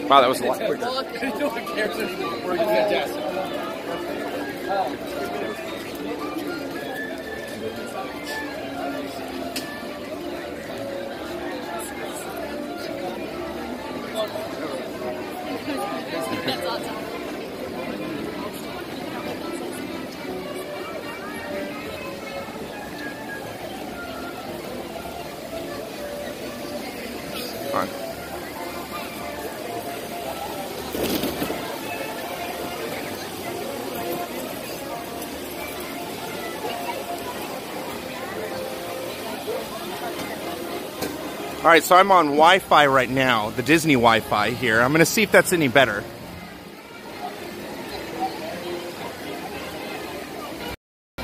Wow, that was a lot quicker. No one cares anymore. We're fantastic. That's awesome. On. All right, so I'm on Wi-Fi right now, the Disney Wi-Fi here. I'm going to see if that's any better.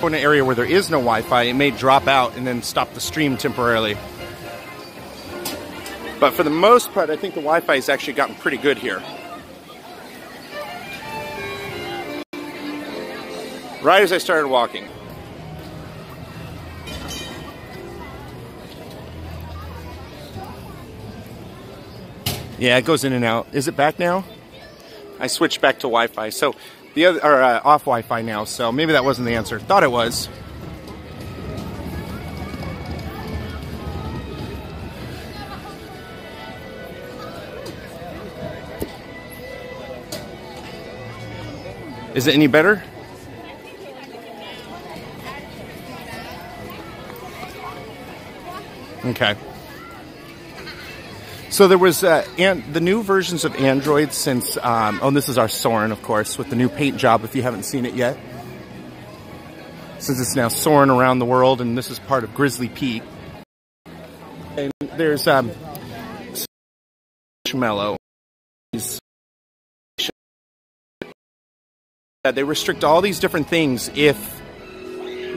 In an area where there is no Wi-Fi, it may drop out and then stop the stream temporarily. But for the most part, I think the Wi-Fi has actually gotten pretty good here. Right as I started walking. Yeah, it goes in and out. Is it back now? I switched back to Wi-Fi. So the other, or off Wi-Fi now. So maybe that wasn't the answer. Thought it was. Is it any better? Okay. So there was the new versions of Android since, oh, this is our Soren, of course, with the new paint job if you haven't seen it yet. Since it's now soaring around the world, and this is part of Grizzly Peak. And there's Mellow. They restrict all these different things if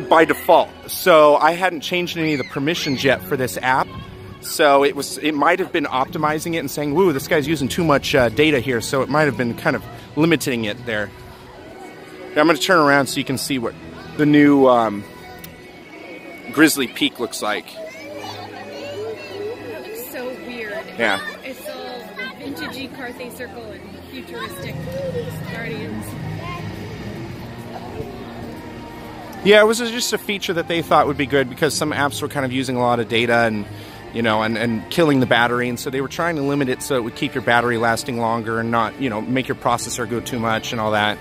by default. So I hadn't changed any of the permissions yet for this app. So it might have been optimizing it and saying, woo, this guy's using too much data here. So it might have been kind of limiting it there. Now I'm going to turn around so you can see what the new Grizzly Peak looks like. It looks so weird. Yeah. It's all vintagey Carthay Circle and futuristic Guardians. Yeah, it was just a feature that they thought would be good because some apps were kind of using a lot of data and, you know, and killing the battery. And so they were trying to limit it so it would keep your battery lasting longer and not, you know, make your processor go too much and all that.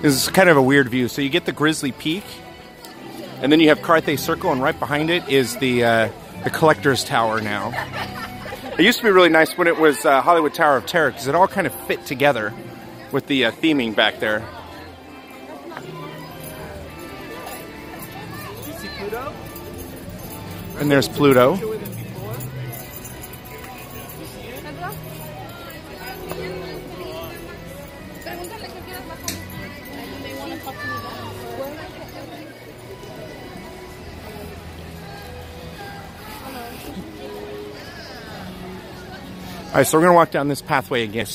This is kind of a weird view. So you get the Grizzly Peak, and then you have Carthay Circle, and right behind it is the Collector's Tower now. It used to be really nice when it was Hollywood Tower of Terror because it all kind of fit together with the theming back there. And there's Pluto. Alright, so we're going to walk down this pathway again.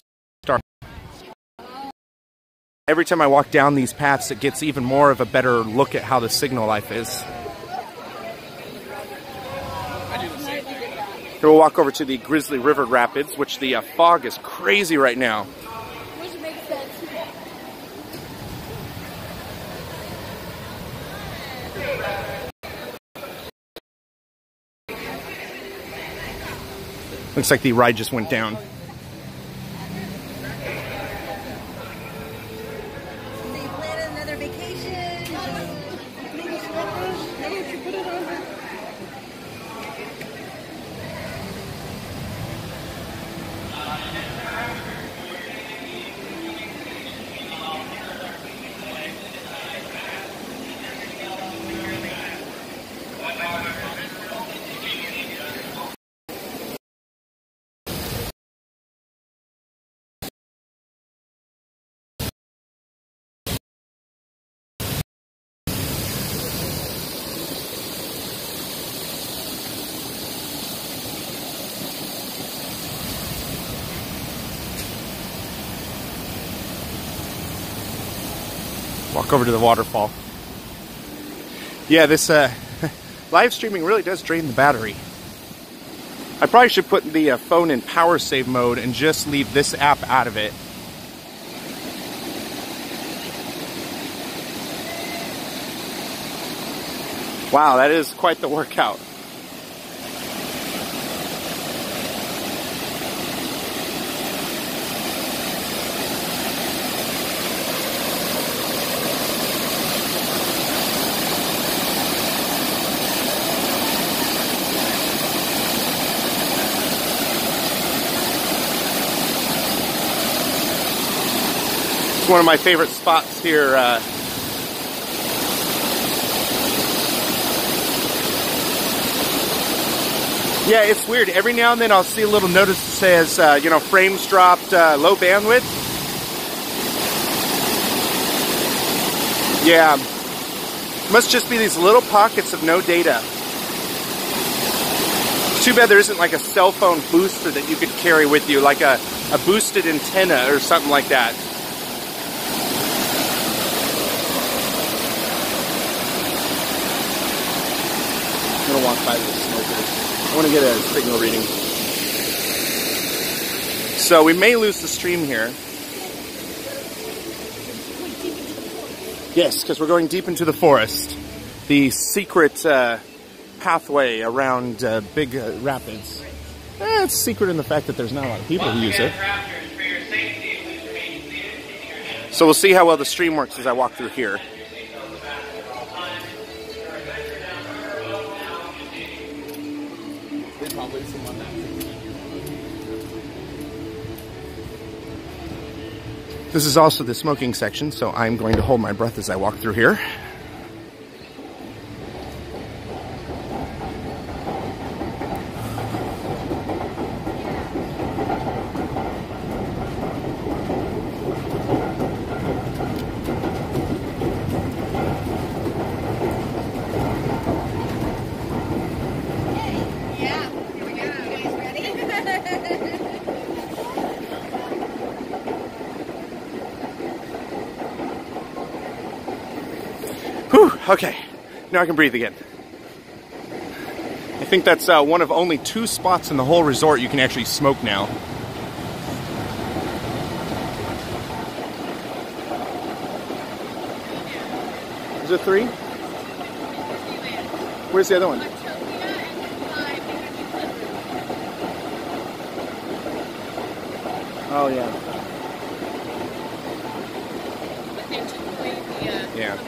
Every time I walk down these paths, it gets even more of a better look at how the signal life is. Here we'll walk over to the Grizzly River Rapids, which the fog is crazy right now. Which makes sense. Looks like the ride just went down. They plan another vacation. Walk over to the waterfall. Yeah, this live streaming really does drain the battery. I probably should put the phone in power save mode and just leave this app out of it. Wow, that is quite the workout. It's one of my favorite spots here. Yeah, it's weird. Every now and then I'll see a little notice that says, you know, frames dropped, low bandwidth. Yeah, must just be these little pockets of no data. It's too bad there isn't like a cell phone booster that you could carry with you, like a boosted antenna or something like that. I'm gonna walk by the smokers. I want to get a signal reading. So we may lose the stream here. Yes, because we're going deep into the forest. The secret pathway around big rapids. It's secret in the fact that there's not a lot of people who use it. So we'll see how well the stream works as I walk through here. This is also the smoking section, so I'm going to hold my breath as I walk through here. Whew, okay, now I can breathe again. I think that's one of only 2 spots in the whole resort you can actually smoke now. Is it 3? Where's the other one? Oh, yeah. Yeah.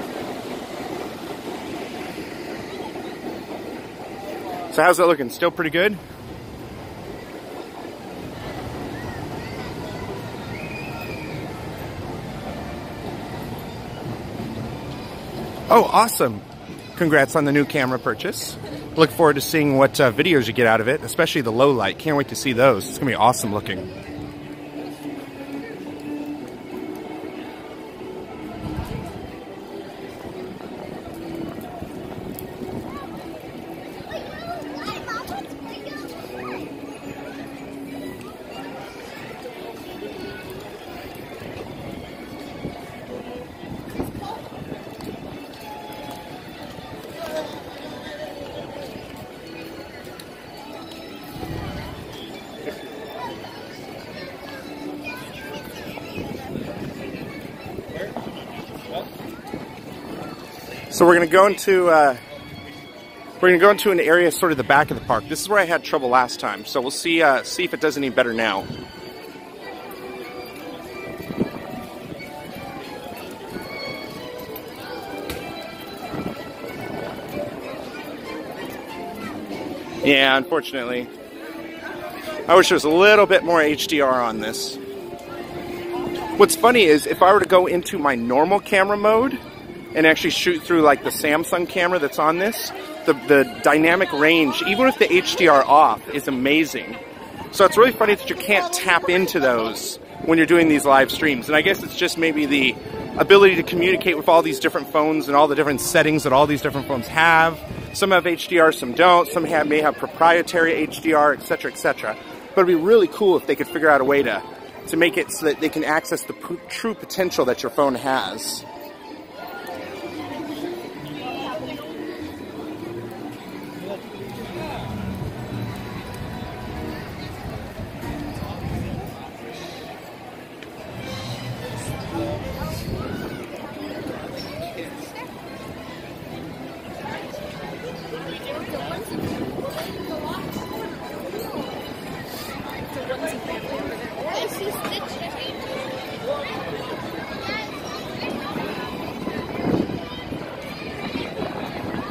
So how's that looking? Still pretty good? Oh, awesome. Congrats on the new camera purchase. Look forward to seeing what videos you get out of it, especially the low light. Can't wait to see those. It's going to be awesome looking. So we're going to go into an area sort of the back of the park. This is where I had trouble last time, so we'll see if it does any better now. Yeah, unfortunately. I wish there was a little bit more HDR on this. What's funny is if I were to go into my normal camera mode and actually shoot through like the Samsung camera that's on this, the dynamic range, even with the HDR off, is amazing. So it's really funny that you can't tap into those when you're doing these live streams. And I guess it's just maybe the ability to communicate with all these different phones and all the different settings that all these different phones have. Some have HDR, some don't. Some may have proprietary HDR, etc., etc. But it'd be really cool if they could figure out a way to make it so that they can access the true potential that your phone has.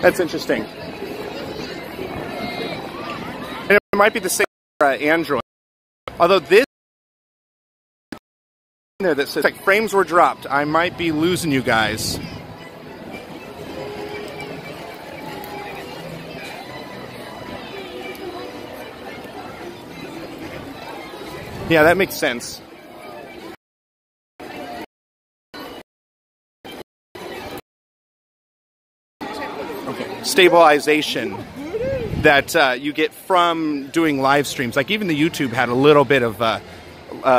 That's interesting. And it might be the same for Android. Although this there that says like frames were dropped, I might be losing you guys. Yeah, that makes sense. Okay. Stabilization that you get from doing live streams. Like even the YouTube had a little bit of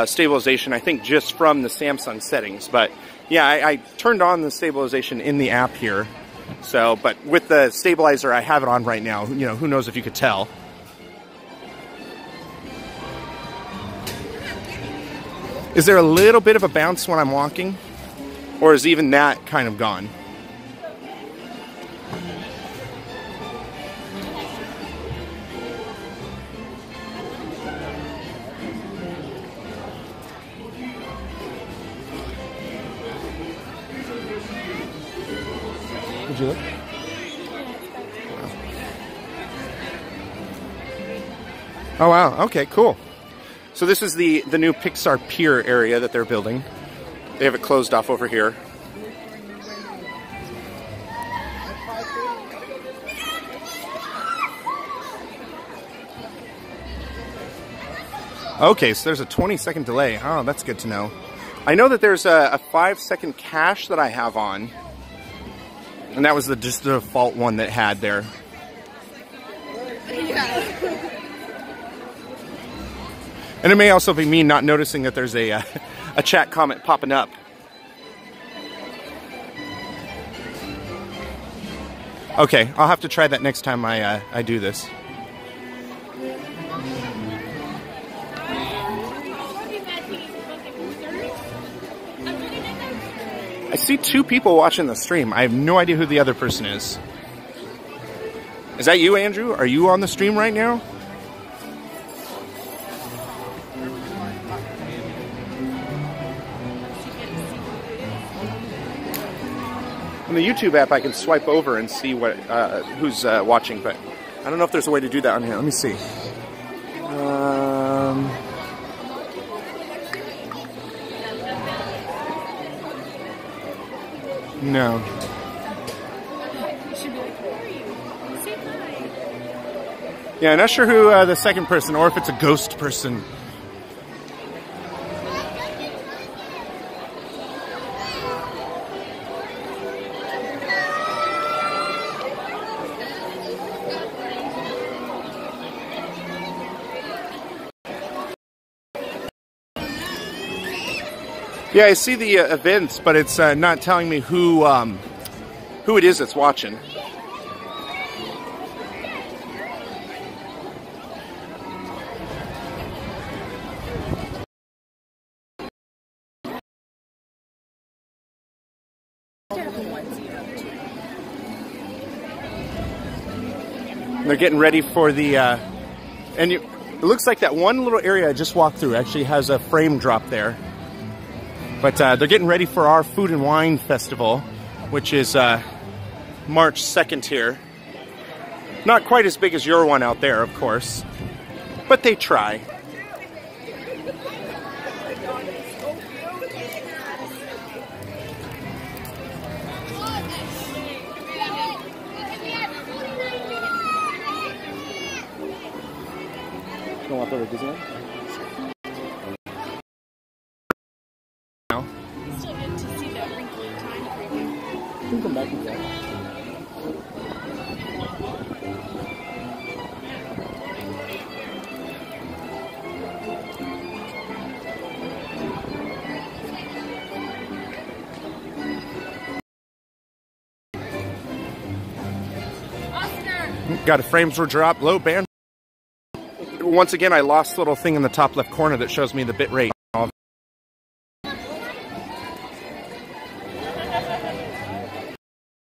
stabilization, I think, just from the Samsung settings. But yeah, I turned on the stabilization in the app here. So, but with the stabilizer, I have it on right now. You know, who knows if you could tell. Is there a little bit of a bounce when I'm walking? Or is even that kind of gone? Would you look? Oh wow, okay, cool. So this is the new Pixar Pier area that they're building. They have it closed off over here. Okay, so there's a 20-second delay. Oh, that's good to know. I know that there's a 5-second cache that I have on. And that was just the default one that had there. Yeah. And it may also be me not noticing that there's a chat comment popping up. Okay, I'll have to try that next time I do this. I see 2 people watching the stream. I have no idea who the other person is. Is that you, Andrew? Are you on the stream right now? On the YouTube app, I can swipe over and see what who's watching, but I don't know if there's a way to do that on here. Let me see. No. You should be like, who are you? Say hi. Yeah, I'm not sure who the second person, or if it's a ghost person. Yeah, I see the events, but it's not telling me who it is that's watching. They're getting ready for the, and it looks like that one little area I just walked through actually has a frame drop there. But they're getting ready for our Food and Wine Festival, which is March 2nd here. Not quite as big as your one out there, of course, but they try. You want to go to Disneyland? Still good to see that wrinkly time preview. You can come back and go. Got a frames were dropped, low band. Once again, I lost the little thing in the top left corner that shows me the bit rate.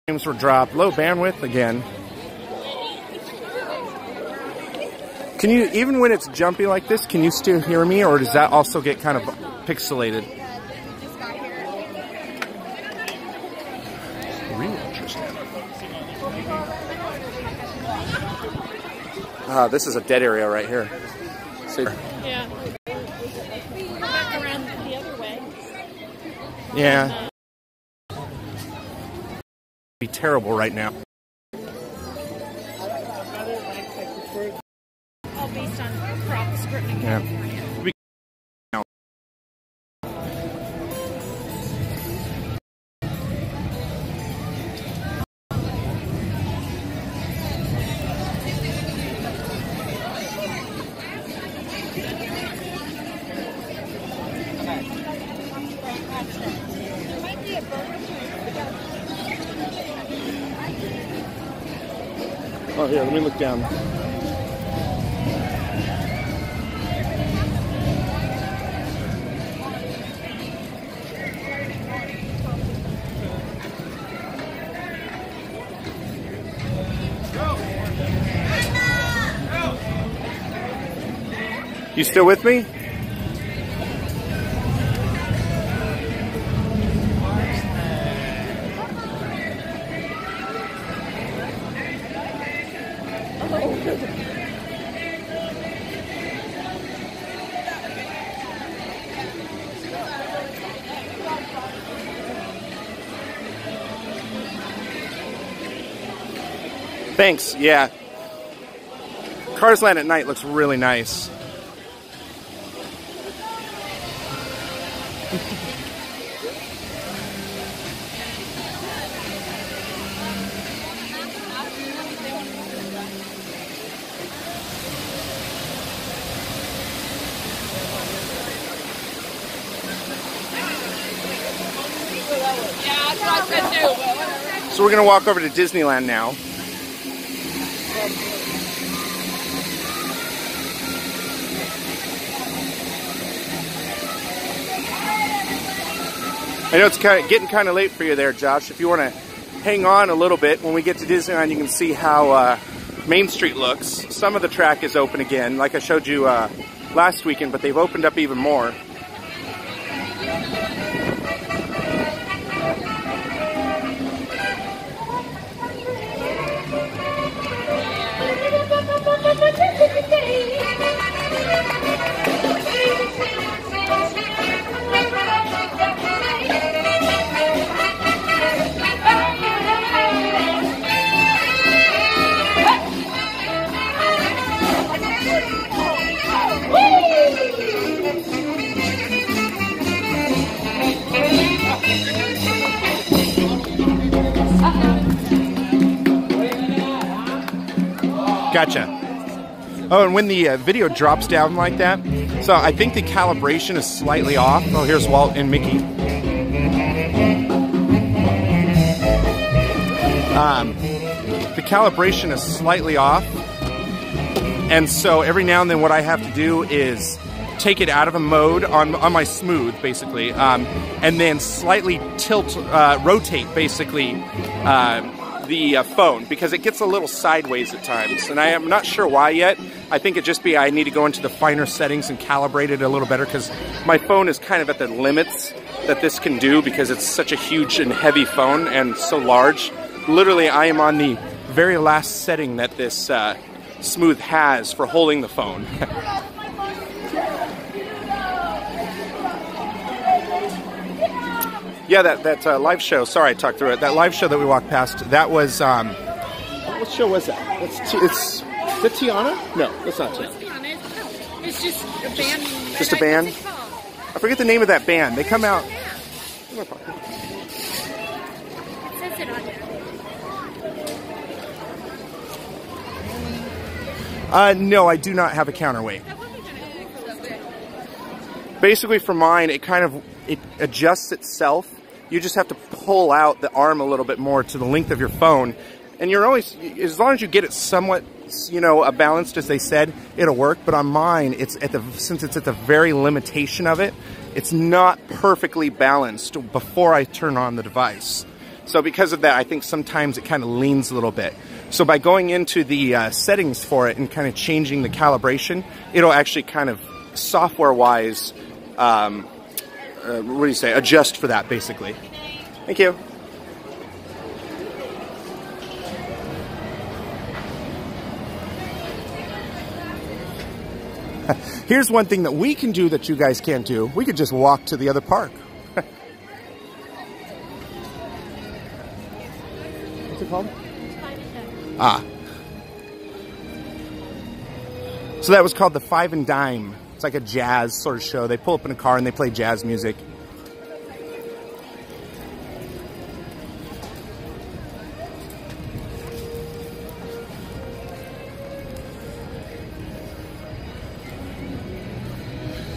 Frames were dropped, low bandwidth again. Can you, even when it's jumpy like this, can you still hear me, or does that also get kind of pixelated? Really interesting. This is a dead area right here. See? Yeah. Back around the other way. Yeah. Be terrible right now. All based on crop scripting. Yeah. Oh, here, let me look down. You still with me? Thanks, yeah. Cars Land at night looks really nice. So we're going to walk over to Disneyland now. I know it's getting kind of late for you there, Josh. If you want to hang on a little bit, when we get to Disneyland, you can see how Main Street looks. Some of the track is open again, like I showed you last weekend, but they've opened up even more. Gotcha. Oh, and when the video drops down like that, so I think the calibration is slightly off. Oh, here's Walt and Mickey. The calibration is slightly off, and so every now and then what I have to do is take it out of a mode on my smooth, basically, and then slightly rotate, basically, the phone, because it gets a little sideways at times, and I am not sure why yet. I think it just be I need to go into the finer settings and calibrate it a little better, because my phone is kind of at the limits that this can do, because it's such a huge and heavy phone and so large. Literally, I am on the very last setting that this smooth has for holding the phone. Yeah, that live show, sorry I talked through it, that live show that we walked past, that was, what show was that? It's the Tiana? No, that's not Tiana. It's just a band. Just a band? I forget the name of that band. They come out. It says it on there. No, I do not have a counterweight. Basically for mine, it adjusts itself. You just have to pull out the arm a little bit more to the length of your phone. And you're always, as long as you get it somewhat, you know, balanced, as they said, it'll work. But on mine, since it's at the very limitation of it, it's not perfectly balanced before I turn on the device. So because of that, I think sometimes it kind of leans a little bit. So by going into the settings for it and kind of changing the calibration, it'll actually kind of software-wise, what do you say, adjust for that, basically. Thank you. Here's one thing that we can do that you guys can't do. We could just walk to the other park. What's it called? Ah. So that was called the Five and Dime. It's like a jazz sort of show. They pull up in a car and they play jazz music.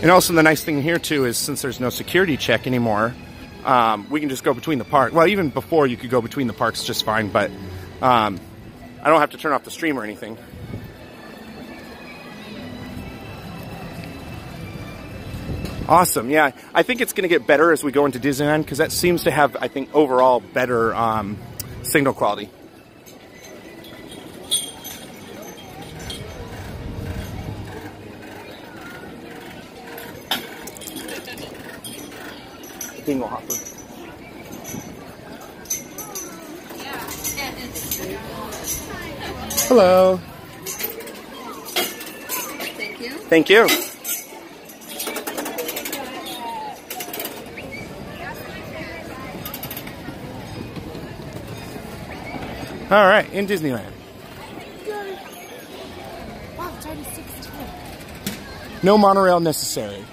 And also the nice thing here too is since there's no security check anymore, we can just go between the park. Well, even before you could go between the parks just fine, but I don't have to turn off the stream or anything. Awesome, yeah. I think it's going to get better as we go into Disneyland because that seems to have, I think, overall better signal quality. Dingle hopper. Hello. Thank you. Thank you. All right, in Disneyland. Wow, it's already 6:10. No monorail necessary.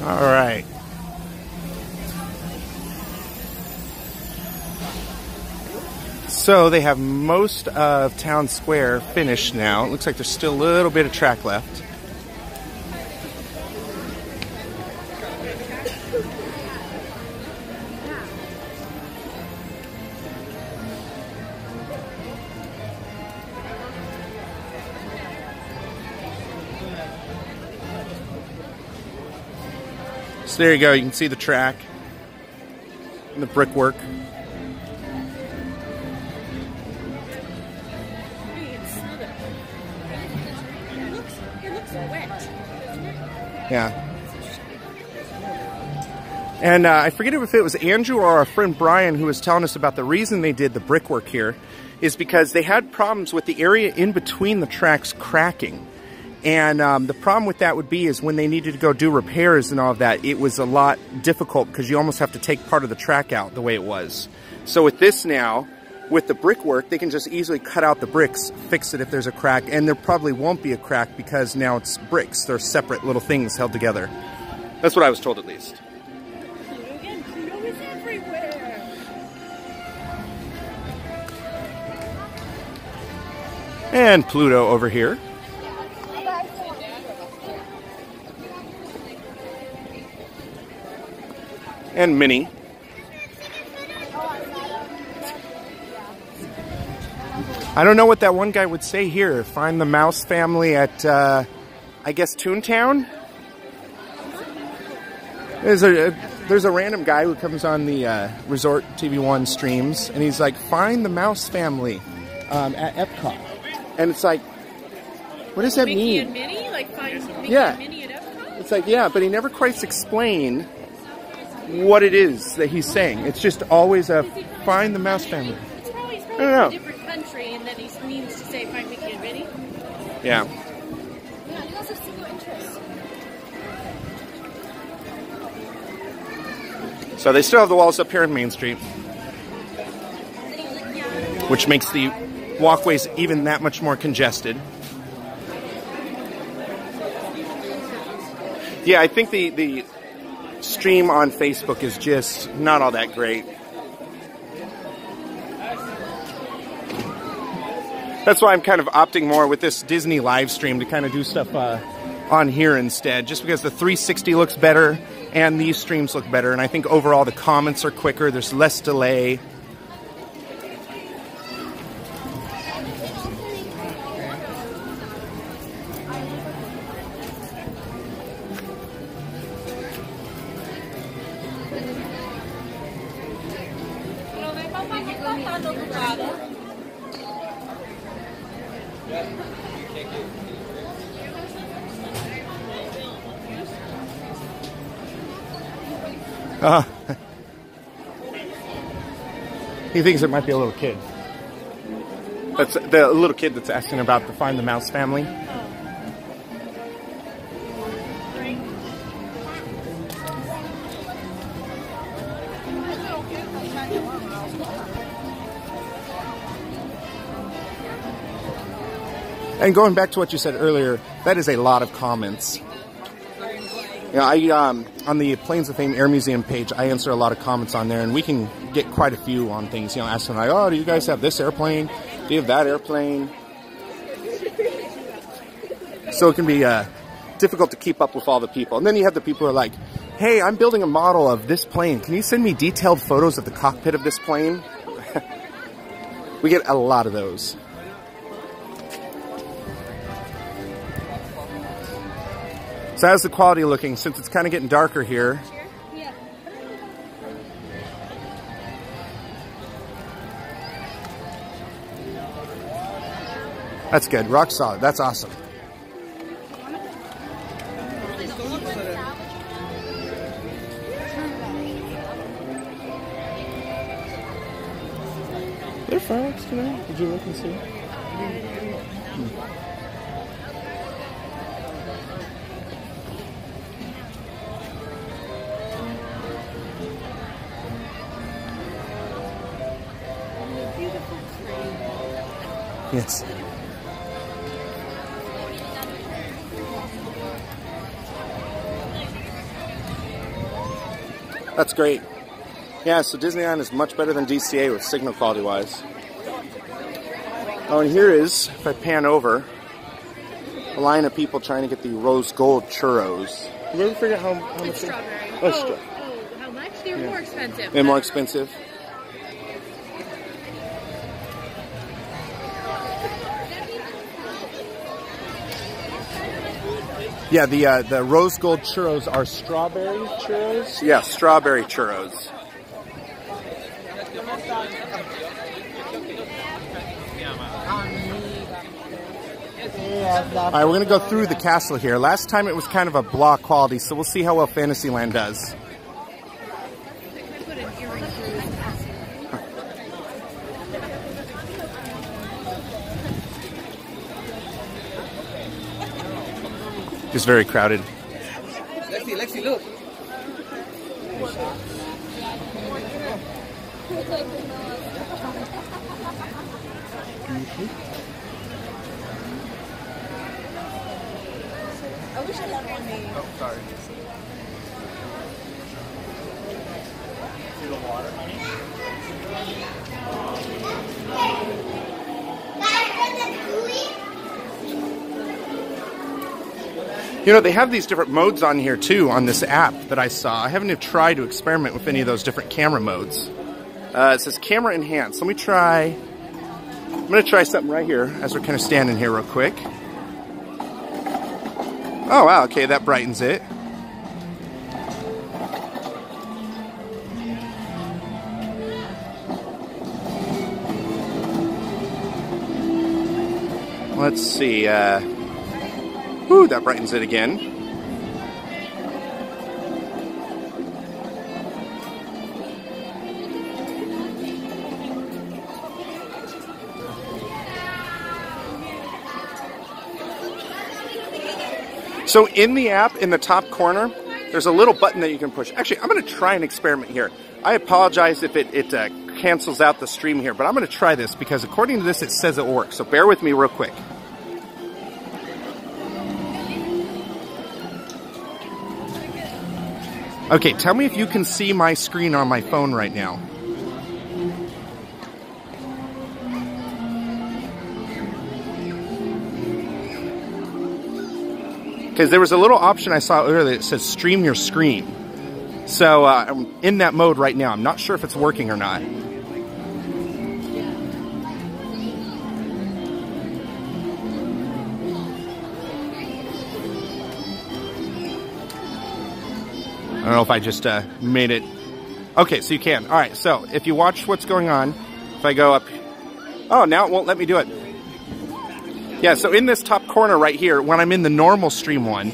All right. So they have most of Town Square finished now. It looks like there's still a little bit of track left. So there you go, you can see the track and the brickwork. It looks wet. Yeah. And I forget if it was Andrew or our friend Brian who was telling us about the reason they did the brickwork here is because they had problems with the area in between the tracks cracking. And the problem with that would be is when they needed to go do repairs and all of that, it was a lot difficult because you almost have to take part of the track out the way it was. So with this now, with the brickwork, they can just easily cut out the bricks, fix it if there's a crack, and there probably won't be a crack because now it's bricks. They're separate little things held together. That's what I was told at least. Pluto again. Pluto is everywhere. And Pluto over here. And Minnie. I don't know what that one guy would say here. Find the mouse family at, I guess, Toontown? There's a random guy who comes on the Resort TV1 streams, and he's like, find the mouse family at Epcot. And it's like, what does that mean? Mickey and Minnie? Like find Mickey Yeah. and Minnie at Epcot? It's like, yeah, but he never quite explains what it is that he's saying. It's just always a find the mouse family. It's probably I don't from know. a different country, and then he means to say find Mickey and Minnie. Yeah. Yeah, you also have single interest. So they still have the walls up here in Main Street, which makes the walkways even that much more congested. Yeah, I think the stream on Facebook is just not all that great. That's why I'm kind of opting more with this Disney live stream to kind of do stuff on here instead, just because the 360 looks better and these streams look better, and I think overall the comments are quicker, there's less delay. He thinks it might be a little kid. That's the little kid that's asking about the Find the Mouse family. And going back to what you said earlier, that is a lot of comments. You know, on the Planes of Fame Air Museum page, I answer a lot of comments on there, and we can get quite a few on things. You know, asking like, "Oh, do you guys have this airplane? Do you have that airplane?" So it can be difficult to keep up with all the people. And then you have the people who are like, "Hey, I'm building a model of this plane. Can you send me detailed photos of the cockpit of this plane?" We get a lot of those. So how's the quality looking since it's kind of getting darker here? Yeah. That's good. Rock solid. That's awesome. There fireworks tonight? Did you look and see? Yes. That's great. Yeah, so Disneyland is much better than DCA with signal quality wise. Oh, and here is, if I pan over, a line of people trying to get the rose gold churros. Did you ever figure out how much? It's strawberry. Oh, How much? They're more expensive. They're more expensive. Yeah, the rose gold churros are strawberry churros? Yeah, strawberry churros. Alright, we're going to go through the castle here. Last time it was kind of a blah quality, so we'll see how well Fantasyland does. Just very crowded. Lexi, look. I wish I loved one name. Oh, sorry. See the water, honey? You know, they have these different modes on here too, on this app that I saw. I haven't even tried to experiment with any of those different camera modes. It says camera enhanced. Let me try, I'm going to try something right here as we're kind of standing here real quick. Oh wow, okay, that brightens it. Let's see, ooh, that brightens it again. So in the app, in the top corner, there's a little button that you can push. Actually, I'm going to try an experiment here. I apologize if it cancels out the stream here, but I'm going to try this because according to this, it says it works. So bear with me real quick. Okay, tell me if you can see my screen on my phone right now. Because there was a little option I saw earlier that says stream your screen. So I'm in that mode right now. I'm not sure if it's working or not. I don't know if I just made it. Okay, so you can. All right, so if you watch what's going on, If I go up... Oh, now it won't let me do it. Yeah, so in this top corner right here, when I'm in the normal stream one,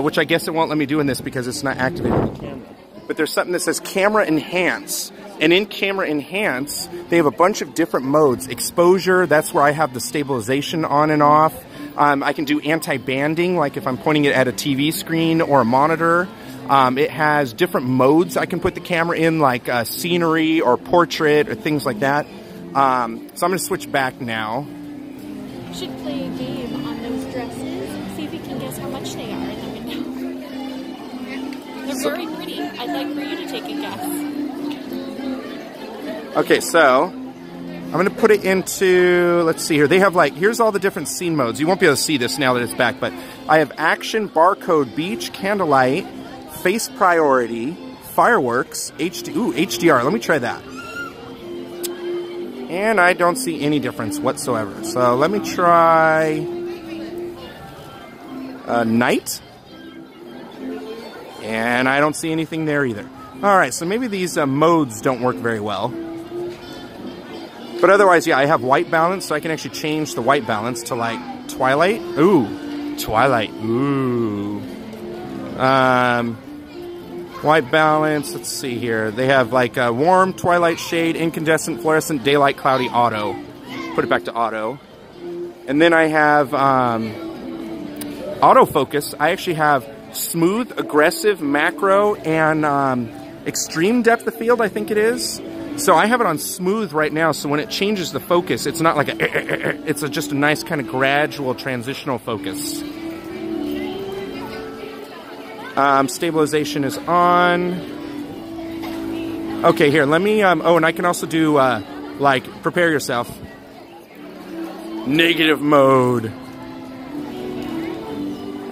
which I guess it won't let me do in this because it's not activating the camera. But there's something that says Camera Enhance. And in Camera Enhance, they have a bunch of different modes. Exposure, that's where I have the stabilization on and off. I can do anti-banding, like if I'm pointing it at a TV screen or a monitor. It has different modes I can put the camera in, like scenery or portrait or things like that. So I'm going to switch back now. You should play a game on those dresses. See if you can guess how much they are in the window. They're very pretty. I'd like for you to take a guess. Okay, so I'm going to put it into, let's see here. They have like, here's all the different scene modes. You won't be able to see this now that it's back, but I have action, barcode, beach, candlelight, face priority, fireworks, HDR. Let me try that. And I don't see any difference whatsoever. So let me try night. And I don't see anything there either. All right, so maybe these modes don't work very well. But otherwise, yeah, I have white balance, so I can actually change the white balance to like twilight. Ooh, twilight. Ooh. White balance, let's see here. They have like warm, twilight shade, incandescent, fluorescent, daylight, cloudy, auto. Put it back to auto. And then I have autofocus. I actually have smooth, aggressive, macro, and extreme depth of field, I think it is. So I have it on smooth right now, so when it changes the focus, it's not like a, it's just a nice kind of gradual transitional focus. Stabilization is on. Okay, here, let me, oh, and I can also do, like, prepare yourself. Negative mode.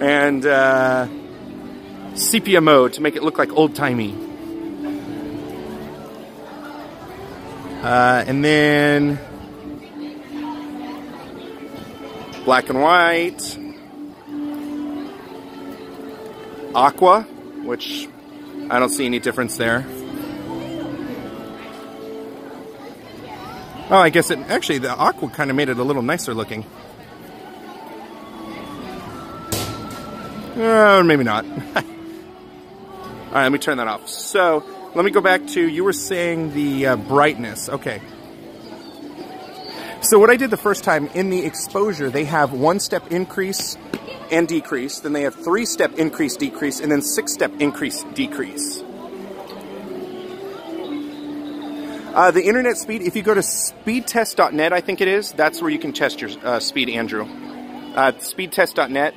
And, sepia mode to make it look like old-timey. And then black and white, aqua, which I don't see any difference there. Oh, I guess it actually, the aqua kind of made it a little nicer looking. Maybe not. All right, let me turn that off. So let me go back to, you were saying the brightness. Okay. So what I did the first time, in the exposure, they have 1-step increase and decrease. Then they have 3-step increase, decrease, and then 6-step increase, decrease. The internet speed, if you go to speedtest.net, I think it is, that's where you can test your speed, Andrew. Speedtest.net.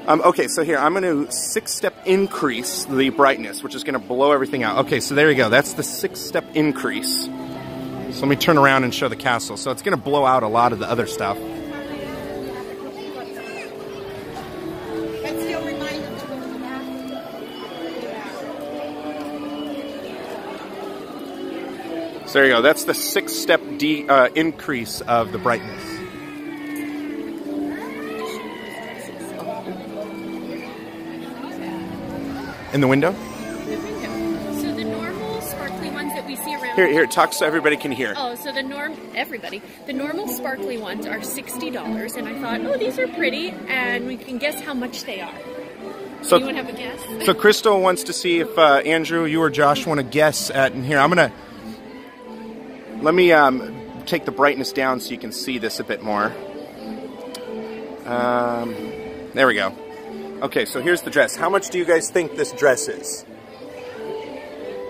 Okay, so here, I'm going to 6-step increase the brightness, which is going to blow everything out. Okay, so there you go. That's the 6-step increase. So let me turn around and show the castle. So it's going to blow out a lot of the other stuff. So there you go. That's the 6-step increase of the brightness. In the window? So the normal sparkly ones that we see around... Here, talk so everybody can hear. Oh, so the normal sparkly ones are $60, and I thought, oh, these are pretty, and we can guess how much they are. So, anyone have a guess? So Crystal wants to see if Andrew, you or Josh want to guess at, and here, let me take the brightness down so you can see this a bit more. There we go. Okay, so here's the dress. How much do you guys think this dress is?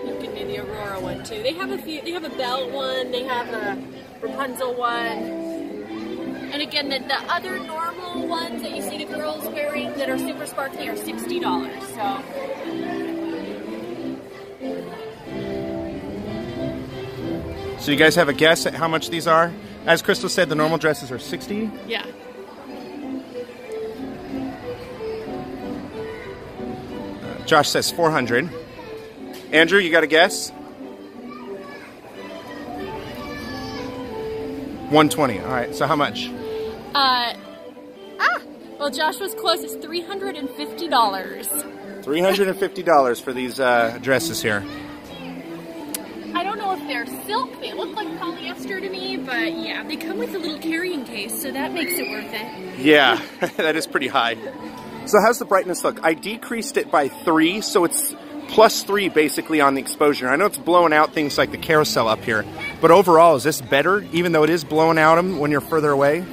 You can do the Aurora one too. They have a few. They have a belt one. They have a Rapunzel one. And again, the other normal ones that you see the girls wearing that are super sparkly are $60. So you guys have a guess at how much these are? As Crystal said, the normal dresses are $60. Yeah. Josh says 400. Andrew, you got a guess? 120. All right. So how much? Well, Josh was close. It's $350. $350 for these dresses here. I don't know if they're are silk. They look like polyester to me, but yeah, they come with a little carrying case, so that makes it worth it. Yeah, that is pretty high. So how's the brightness look? I decreased it by 3, so it's +3 basically on the exposure. I know it's blowing out things like the carousel up here, but overall, is this better, even though it is blowing out them when you're further away?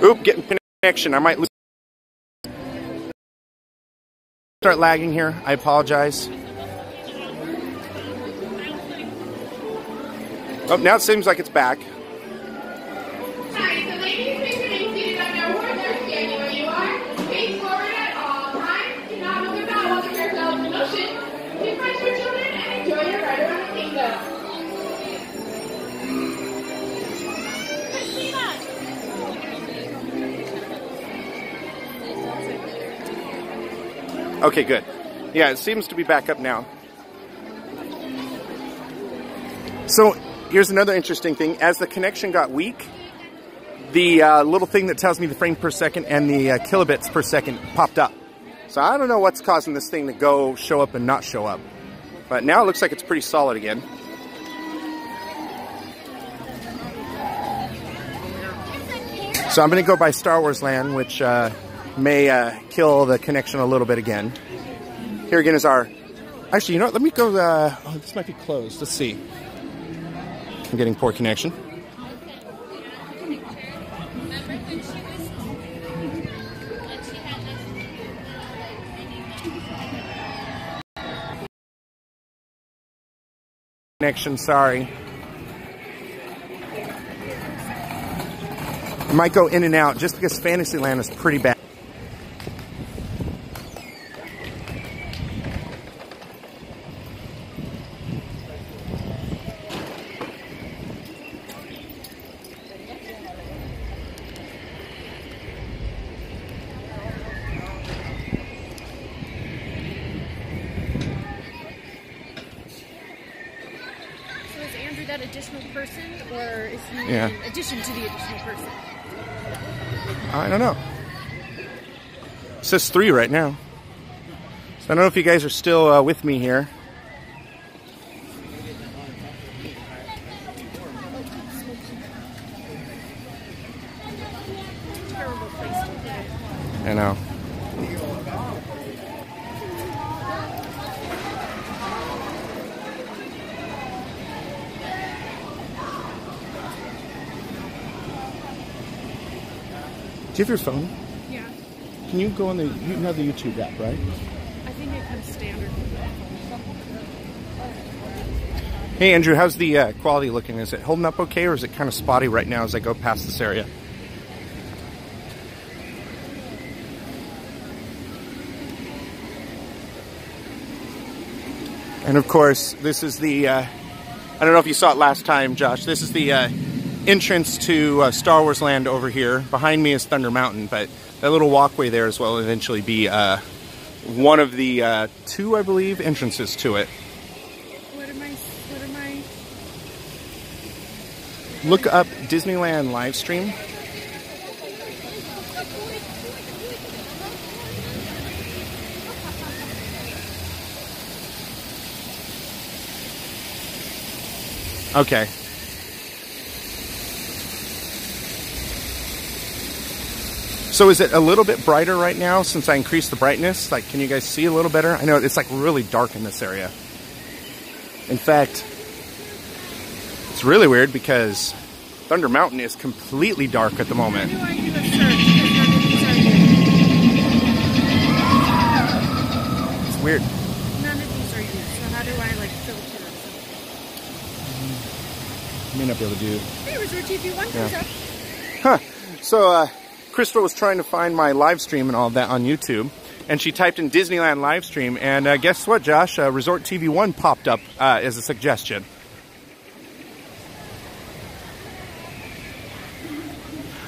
Oop, getting connection. I might lose. Start lagging here. I apologize. Oh, now it seems like it's back. Hi, so ladies, please remain seated on your horse or standing where you are. Face forward at all times. Do not move about while the carousel is in motion. Keep friends for children and enjoy your ride around the kingdom. Okay, good. Yeah, it seems to be back up now. So here's another interesting thing. As the connection got weak, the little thing that tells me the frame per second and the kilobits per second popped up. So I don't know what's causing this thing to show up and not show up. But now it looks like it's pretty solid again. So I'm going to go by Star Wars Land, which may kill the connection a little bit again. Here again is our... Actually, you know what? Let me go... oh, this might be closed. Let's see. I'm getting poor connection. Connection, sorry. I might go in and out just because Fantasyland is pretty bad. That additional person, or is he Yeah. in addition to the additional person? I don't know. It says 3 right now. So I don't know if you guys are still with me here. Terrible place to put it. I know. Do you have your phone? Yeah. Can you go on you have the YouTube app, right? I think it comes standard. Hey Andrew, how's the quality looking? Is it holding up okay, or is it kind of spotty right now as I go past this area? And of course, this is the, I don't know if you saw it last time, Josh, this is the entrance to Star Wars Land over here. Behind me is Thunder Mountain, but that little walkway there as well will eventually be one of the 2, I believe, entrances to it. What am I? Look up Disneyland live stream. Okay. So is it a little bit brighter right now since I increased the brightness? Like, can you guys see a little better? I know it's like really dark in this area. In fact, it's really weird because Thunder Mountain is completely dark at the moment. How do I do a search? It's weird. None of these are used, so how do I like filter? May not be able to do. Hey, Resort TV 1 comes up. Huh. So, Crystal was trying to find my live stream and all of that on YouTube, and she typed in Disneyland live stream, and guess what, Josh? Resort TV 1 popped up as a suggestion.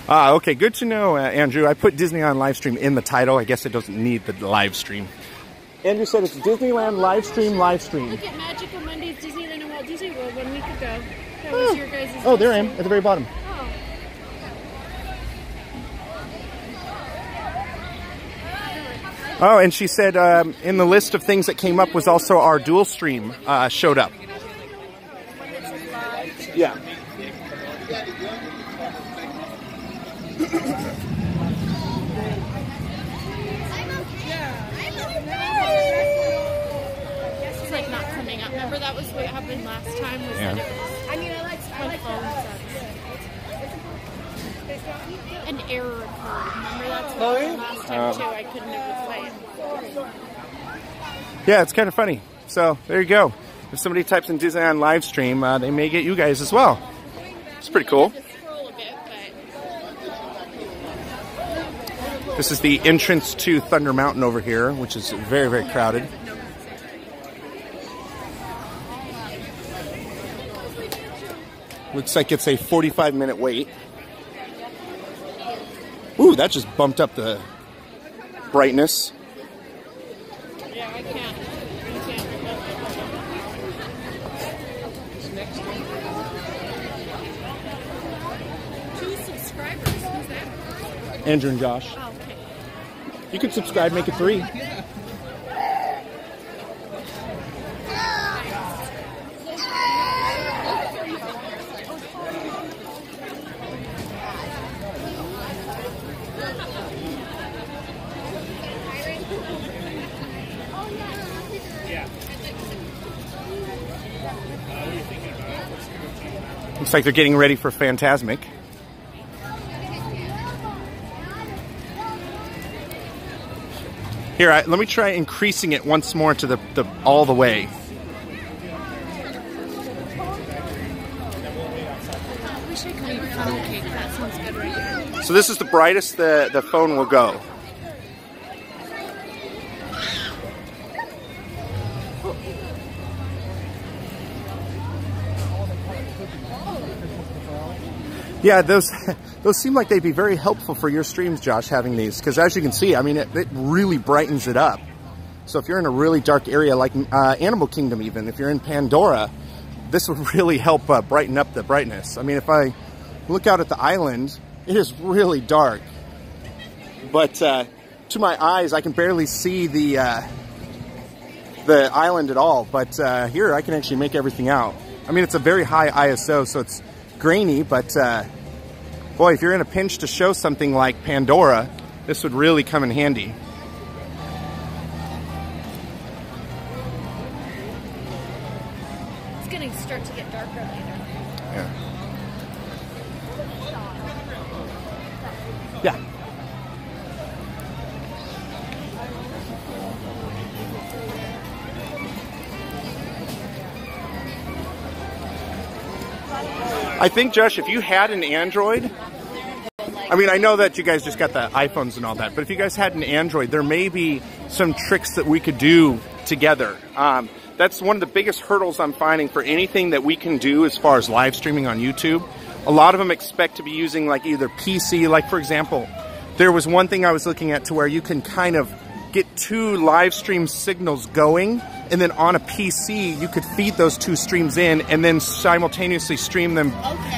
Okay, good to know, Andrew. I put Disneyland live stream in the title. I guess it doesn't need the live stream. Andrew said it's Disneyland live stream. Look at Magical Mondays, Disneyland and Walt Disney World 1 week ago. That was your guys' Oh, there I am, at the very bottom. Oh. Oh, and she said in the list of things that came up was also our dual stream showed up. Yeah. It's like not coming up. Remember that was what happened last time? Was that it was, I mean, I like phone sucks. An error occurred. Remember that's what happened last time too? I couldn't ever play it. Yeah, it's kind of funny. So there you go. If somebody types in Disneyland live stream, they may get you guys as well. It's pretty cool. I had to scroll a bit, but This is the entrance to Thunder Mountain over here, which is very, very crowded. Looks like it's a 45-minute wait. Ooh, that just bumped up the brightness. yeah, I can't. Two subscribers. Who's that? Andrew and Josh. Oh, okay. You could subscribe, make it 3. Looks like they're getting ready for Phantasmic. Here, let me try increasing it once more to the all the way. I wish I could eat funnel cake. That sounds good right here. So this is the brightest the phone will go. Yeah, those seem like they'd be very helpful for your streams, Josh, having these. Because as you can see, I mean, it really brightens it up. So if you're in a really dark area like Animal Kingdom even, if you're in Pandora, this would really help brighten up the brightness. I mean, if I look out at the island, it is really dark. But to my eyes, I can barely see the island at all. But here, I can actually make everything out. I mean, it's a very high ISO, so it's grainy, but boy, if you're in a pinch to show something like Pandora, this would really come in handy. It's going to start to get darker later. Yeah. Yeah. I think, Josh, if you had an Android, I mean, I know that you guys just got the iPhones and all that, but if you guys had an Android, there may be some tricks that we could do together. That's one of the biggest hurdles I'm finding for anything that we can do as far as live streaming on YouTube. A lot of them expect to be using like either PC, like for example, there was one thing I was looking at to where you can kind of get 2 live stream signals going, and then on a PC you could feed those 2 streams in and then simultaneously stream them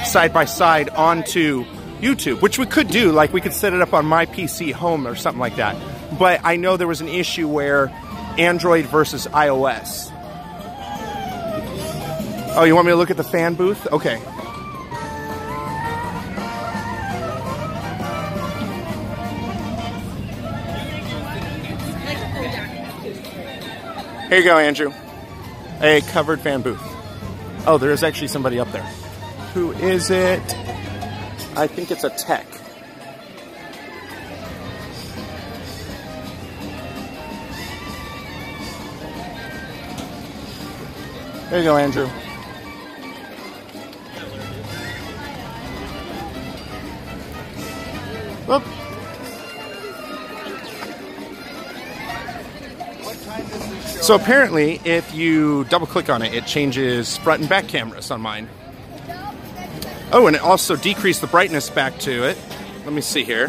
side by side onto YouTube, which we could do. Like we could set it up on my PC home or something like that. But I know there was an issue where Android versus iOS. Oh, you want me to look at the fan booth? Okay. Here you go, Andrew. A covered fan booth. Oh, there is actually somebody up there. Who is it? I think it's a tech. There you go, Andrew. Whoop. So apparently, if you double click on it, it changes front and back cameras on mine. Oh, and it also decreased the brightness back to it. Let me see here.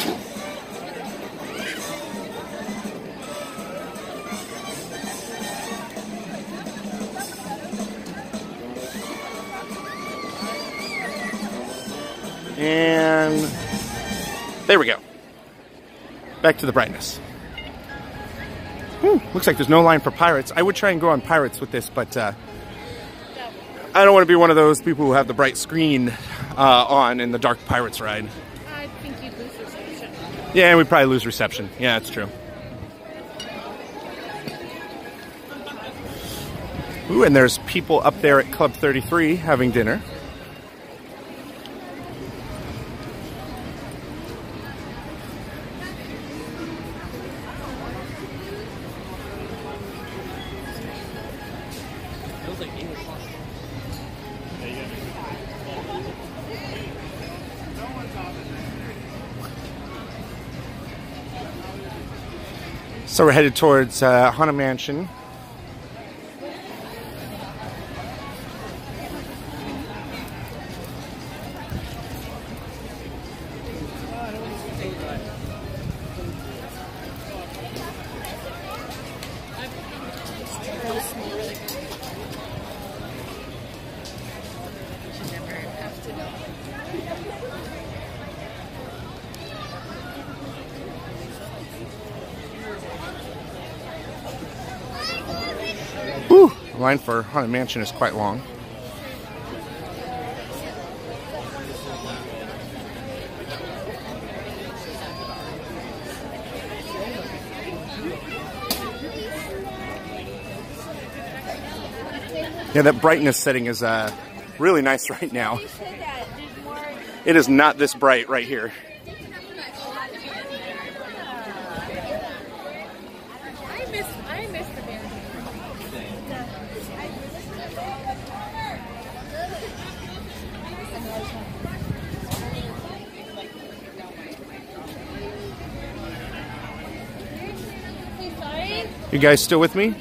And there we go. Back to the brightness. Looks like there's no line for pirates. I would try and go on pirates with this, but I don't want to be one of those people who have the bright screen on in the dark pirates ride. I think you'd lose reception. Yeah, we'd probably lose reception. Yeah, that's true. Ooh, and there's people up there at Club 33 having dinner. So we're headed towards Haunted Mansion. Whew, the line for Haunted Mansion is quite long. Yeah, that brightness setting is really nice right now. It is not this bright right here. I miss the band. You guys still with me?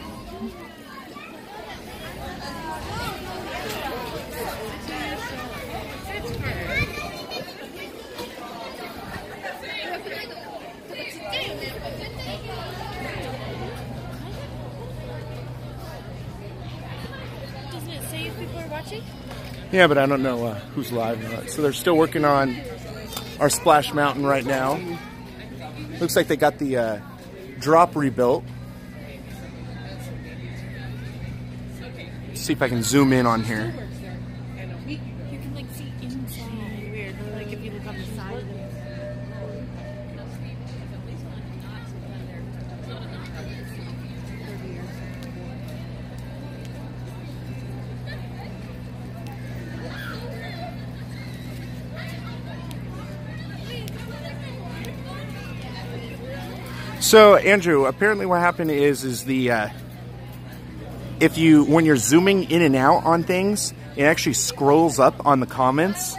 Doesn't it say if people are watching? Yeah, but I don't know who's live or not. So they're still working on our Splash Mountain right now. Looks like they got the drop rebuilt. See if I can zoom in on here. You can like see inside. Weird. Like if you look on the side of it. So Andrew, apparently what happened is the when you're zooming in and out on things, it actually scrolls up on the comments,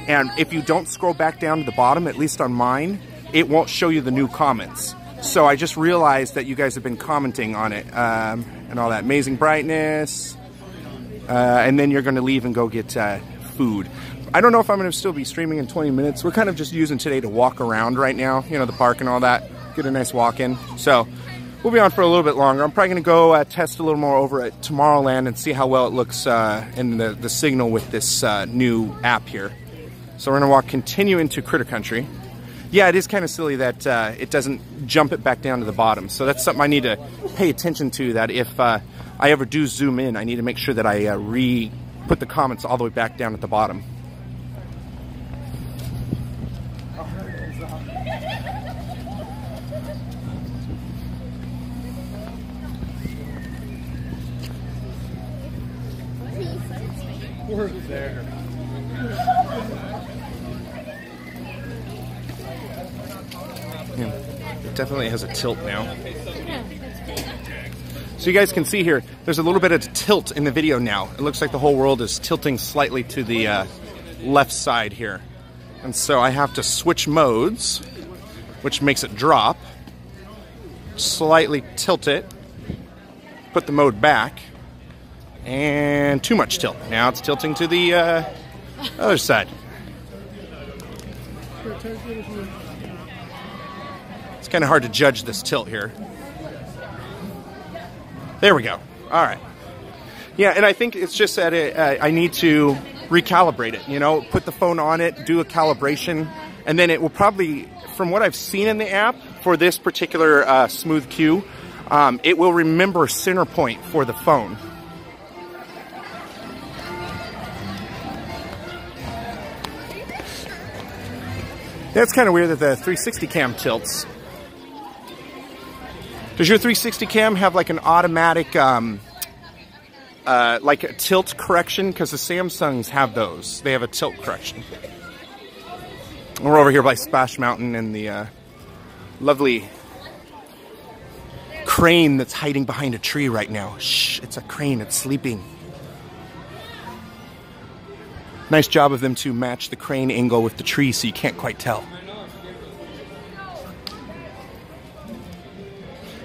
and if you don't scroll back down to the bottom, at least on mine, it won't show you the new comments. So I just realized that you guys have been commenting on it and all that amazing brightness, and then you're going to leave and go get food. I don't know if I'm going to still be streaming in 20 minutes. We're kind of just using today to walk around right now, you know, the park and all that, get a nice walk in. So we'll be on for a little bit longer. I'm probably going to go test a little more over at Tomorrowland and see how well it looks in the signal with this new app here. So we're going to continue into Critter Country. Yeah, it is kind of silly that it doesn't jump it back down to the bottom. So that's something I need to pay attention to, that if I ever do zoom in, I need to make sure that I put the comments all the way back down at the bottom. We're there. Yeah, it definitely has a tilt now. So you guys can see here, there's a little bit of tilt in the video now. It looks like the whole world is tilting slightly to the left side here. And so I have to switch modes, which makes it drop, slightly tilt it, put the mode back, and too much tilt. Now it's tilting to the other side. It's kind of hard to judge this tilt here. There we go. All right. Yeah, and I think it's just that I need to recalibrate it, you know, put the phone on it, do a calibration, and then it will probably, from what I've seen in the app for this particular Smooth Q, it will remember center point for the phone. That's kind of weird that the 360 cam tilts. Does your 360 cam have like an automatic like a tilt correction? Because the Samsungs have those. They have a tilt correction. We're over here by Splash Mountain and the lovely crane that's hiding behind a tree right now. Shh, it's a crane, it's sleeping. Nice job of them to match the crane angle with the tree so you can't quite tell.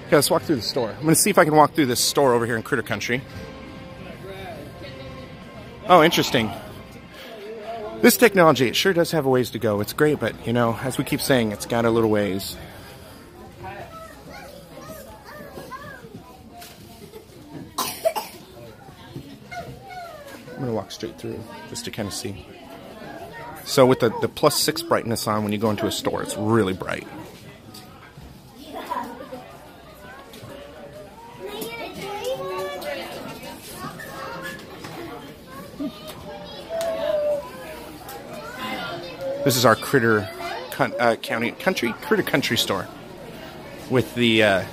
Okay, let's walk through the store. I'm going to see if I can walk through this store over here in Critter Country. Oh, interesting. This technology, it sure does have a ways to go. It's great, but, you know, as we keep saying, it's got a little ways. I'm going to walk straight through just to kind of see. So with the +6 brightness on when you go into a store, it's really bright. This is our Critter Country store with the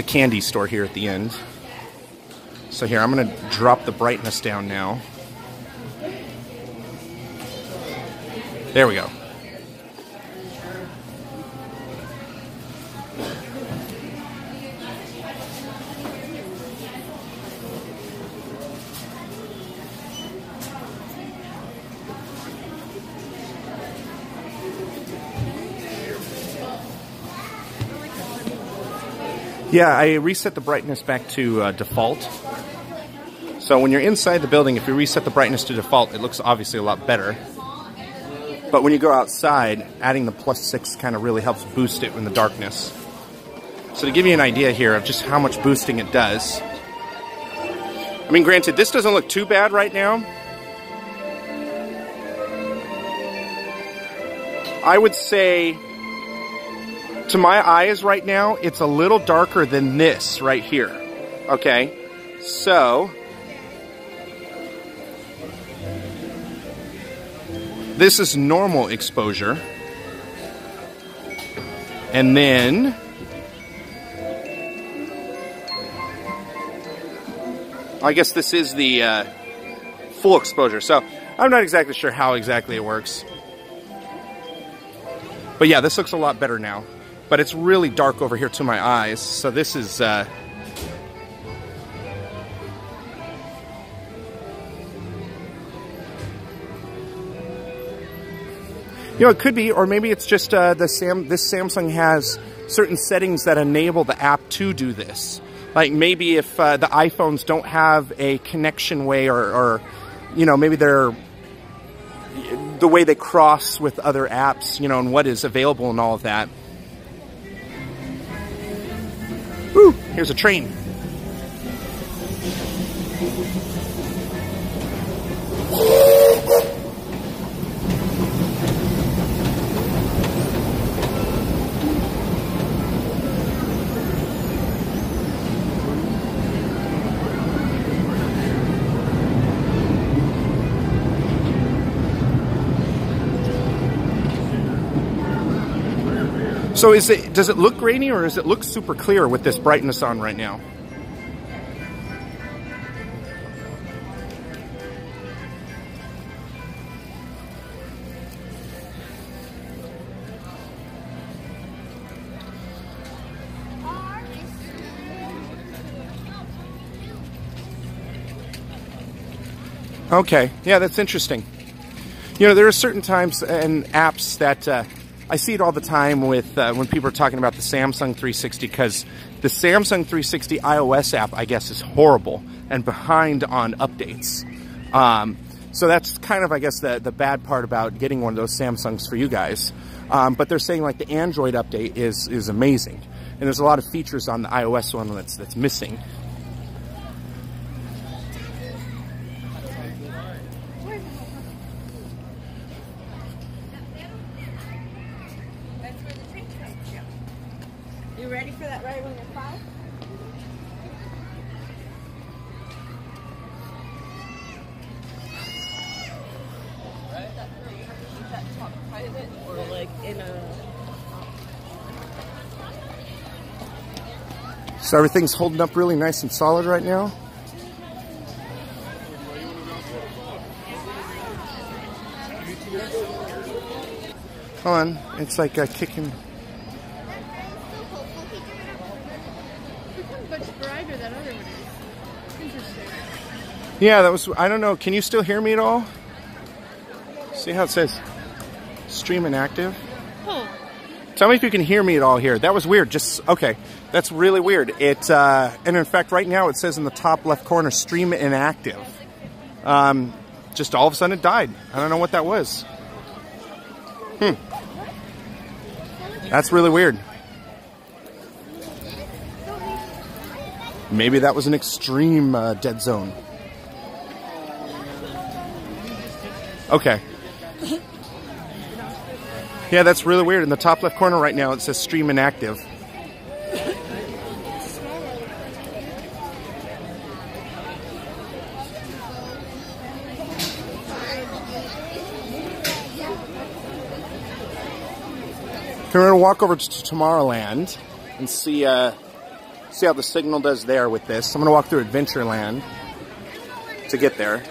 candy store here at the end. So here, I'm going to drop the brightness down now. There we go. Yeah, I reset the brightness back to default. So when you're inside the building, if you reset the brightness to default, it looks obviously a lot better. But when you go outside, adding the +6 kind of really helps boost it in the darkness. So to give you an idea here of just how much boosting it does. I mean, granted, this doesn't look too bad right now. I would say, to my eyes right now, it's a little darker than this right here. Okay, so this is normal exposure. And then I guess this is the full exposure. So I'm not exactly sure how exactly it works. But yeah, this looks a lot better now. But it's really dark over here to my eyes. So this is you know, it could be, or maybe it's just this Samsung has certain settings that enable the app to do this. Like maybe if the iPhones don't have a connection way, or you know, maybe they're the way they cross with other apps, you know, and what is available and all of that. Woo! Here's a train. So does it look grainy, or does it look super clear with this brightness on right now? Okay, yeah, that's interesting. You know, there are certain times and apps that I see it all the time with when people are talking about the Samsung 360, because the Samsung 360 iOS app, I guess, is horrible and behind on updates. So that's kind of, I guess, the bad part about getting one of those Samsungs for you guys. But they're saying like the Android update is amazing, and there's a lot of features on the iOS one that's missing. You ready for that right when you're 5? That top private or like in a... So everything's holding up really nice and solid right now. Hold on, it's like kicking. This one's much brighter than other one is. Interesting. Yeah, that was, I don't know, can you still hear me at all? See how it says stream inactive? Huh. Tell me if you can hear me at all here. That was weird, just, okay. That's really weird. It, and in fact, right now it says in the top left corner, stream inactive. Just all of a sudden it died. I don't know what that was. That's really weird. Maybe that was an extreme dead zone. Okay. Yeah, that's really weird. In the top left corner right now it says stream inactive. We're going to walk over to Tomorrowland and see how the signal does there with this. I'm going to walk through Adventureland to get there.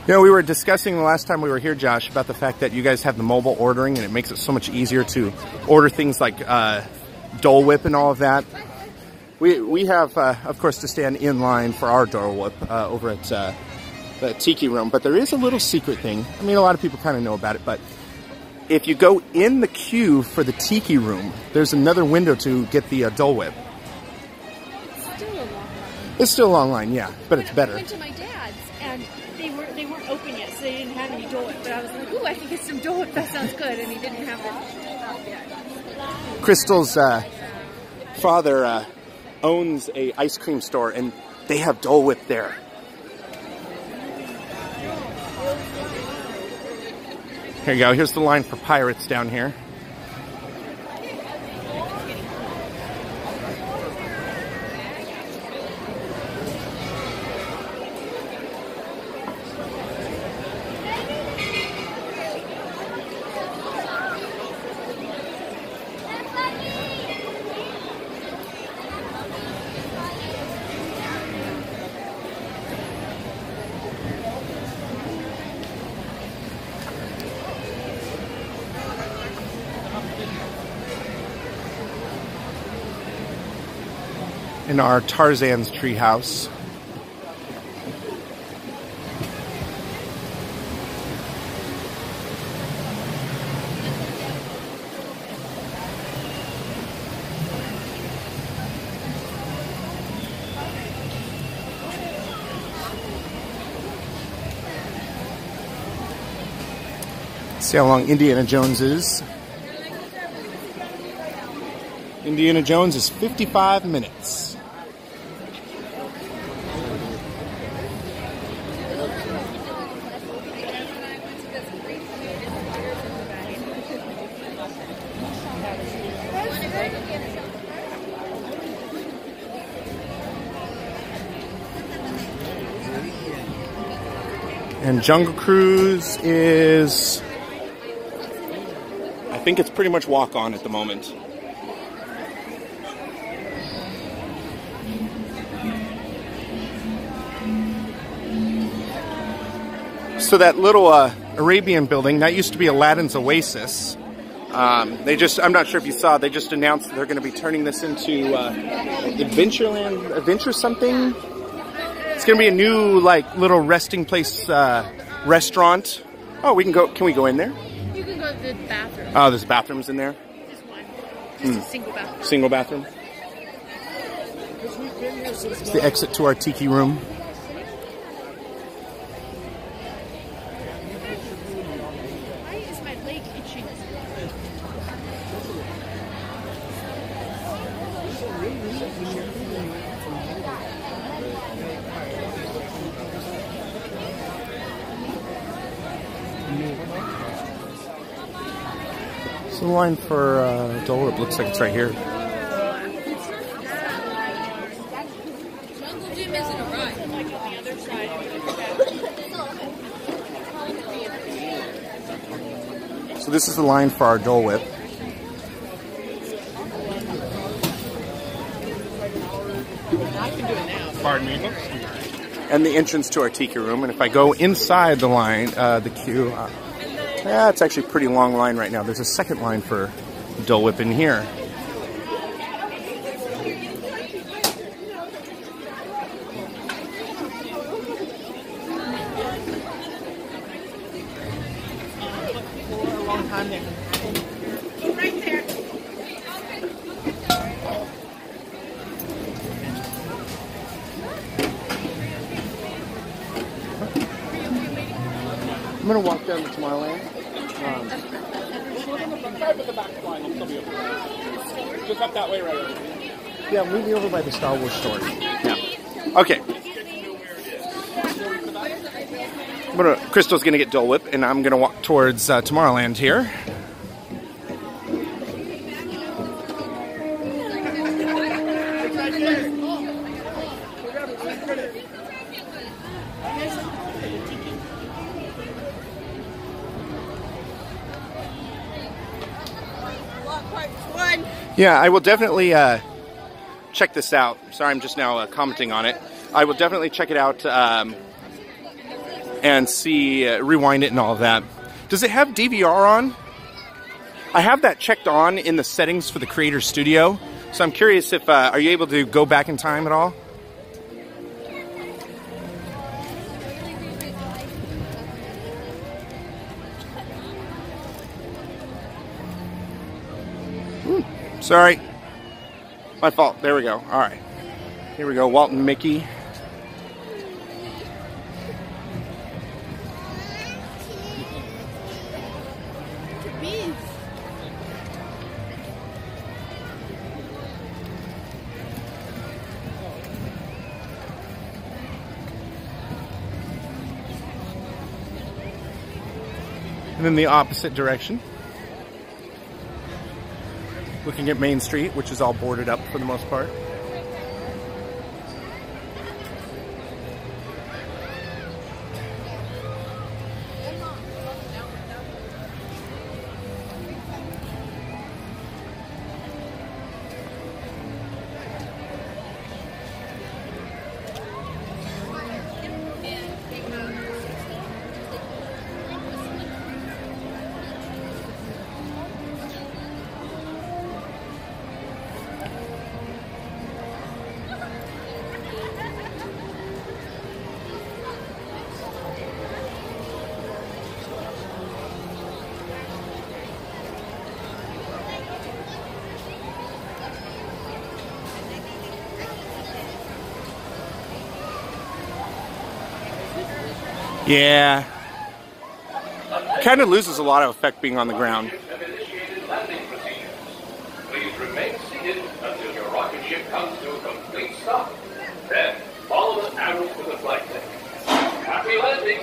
You know, we were discussing the last time we were here, Josh, about the fact that you guys have the mobile ordering and it makes it so much easier to order things like Dole Whip and all of that. We have, of course, to stand in line for our Dole Whip over at the Tiki Room, but there is a little secret thing. I mean, a lot of people kind of know about it, but if you go in the queue for the Tiki Room, there's another window to get the Dole Whip. Still a long line. It's still a long line, yeah, but it's better. I went to my dad's and they weren't open yet, so they didn't have any Dole Whip. But I was like, ooh, I can get some Dole Whip. That sounds good, and he didn't have it yet. Crystal's father owns a ice cream store, and they have Dole Whip there. Here you go. Here's the line for Pirates down here. In our Tarzan's treehouse. See how long Indiana Jones is. Indiana Jones is 55 minutes. And Jungle Cruise is, I think it's pretty much walk on at the moment. So that little Arabian building, that used to be Aladdin's Oasis. They just, I'm not sure if you saw, they just announced that they're going to be turning this into Adventureland, Adventure something. It's going to be a new, like, little resting place restaurant. Oh, we can go, can we go in there? You can go to the bathroom. Oh, there's bathrooms in there? Just one. Just a single bathroom. Single bathroom. It's the exit to our Tiki Room. Why is my leg itching? The line for Dole Whip looks like it's right here. Jungle Gym isn't a ride. Like on the other side. So this is the line for our Dole Whip. Pardon me. And the entrance to our tiki room. And if I go inside the line, the queue, yeah, it's actually a pretty long line right now. There's a second line for Dole Whip in here. I'm going to walk down to Tomorrowland. Just up that way right over. Yeah, meet me over by the Star Wars store. Yeah. Okay. Crystal's going to get Dole Whip, and I'm going to walk towards Tomorrowland here. Yeah, I will definitely check this out. Sorry, I'm just now commenting on it. I will definitely check it out and see, rewind it and all of that. Does it have DVR on? I have that checked on in the settings for the Creator Studio. So I'm curious if, are you able to go back in time at all? Sorry. My fault. There we go. All right. Here we go. Walt and Mickey. And then the opposite direction. Looking at Main Street, which is all boarded up for the most part. Yeah. Kind of loses a lot of effect being on the ground. Please remain seated until your rocket ship comes to a complete stop. Then follow the arrows to the flight deck. Happy landing.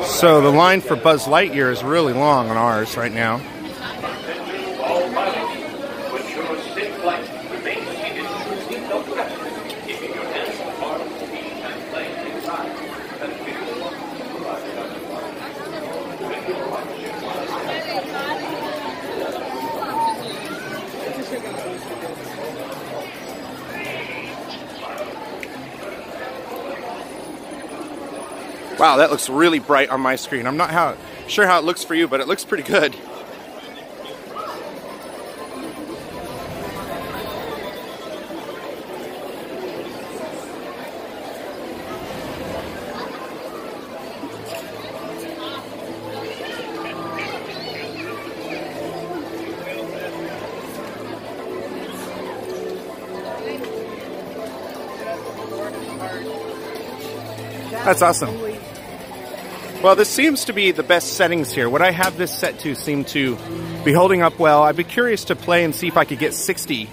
So the line for Buzz Lightyear is really long on ours right now. All pilots, to ensure a safe flight, remain seated with your seatbelt fastened, keeping your hands apart from the seat and legs inside. And please walk to the right side of the flight. When your rocket ship flies, Wow, that looks really bright on my screen. I'm not sure how it looks for you, but it looks pretty good. That's awesome. Well, this seems to be the best settings here. What I have this set to seem to be holding up well. I'd be curious to play and see if I could get 60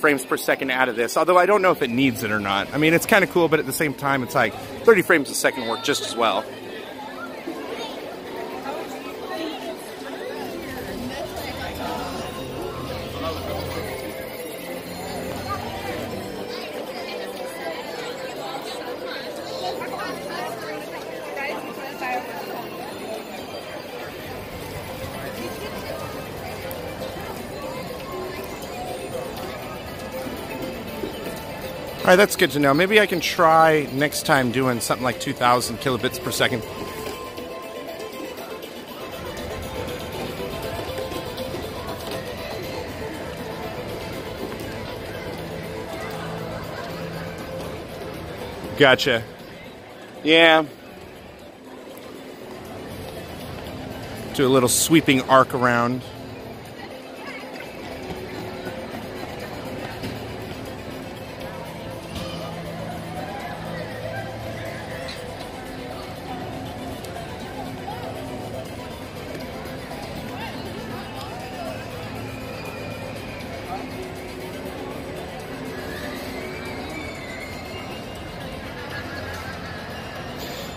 frames per second out of this, although I don't know if it needs it or not. I mean, it's kind of cool, but at the same time, it's like 30 frames a second work just as well. All right, that's good to know. Maybe I can try next time doing something like 2,000 kilobits per second. Gotcha. Yeah. Do a little sweeping arc around.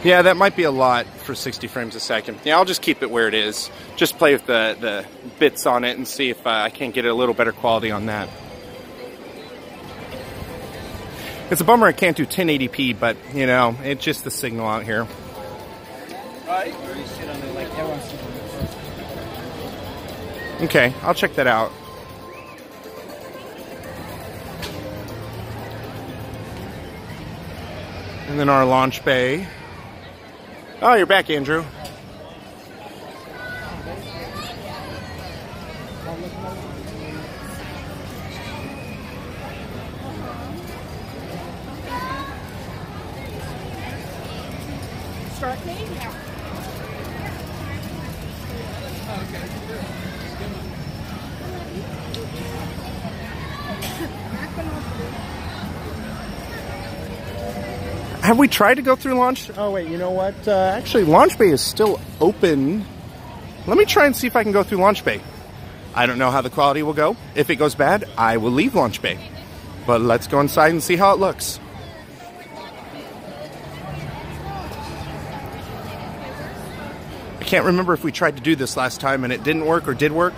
Yeah, that might be a lot for 60 frames a second. Yeah, I'll just keep it where it is. Just play with the bits on it and see if I can't get a little better quality on that. It's a bummer I can't do 1080p, but, you know, it's just the signal out here. Okay, I'll check that out. And then our launch bay. Oh, you're back, Andrew. Start me? Yeah. Have we tried to go through launch? Oh wait, you know what? Actually, launch bay is still open. Let me try and see if I can go through launch bay. I don't know how the quality will go. If it goes bad, I will leave launch bay. But let's go inside and see how it looks. I can't remember if we tried to do this last time and it didn't work or did work.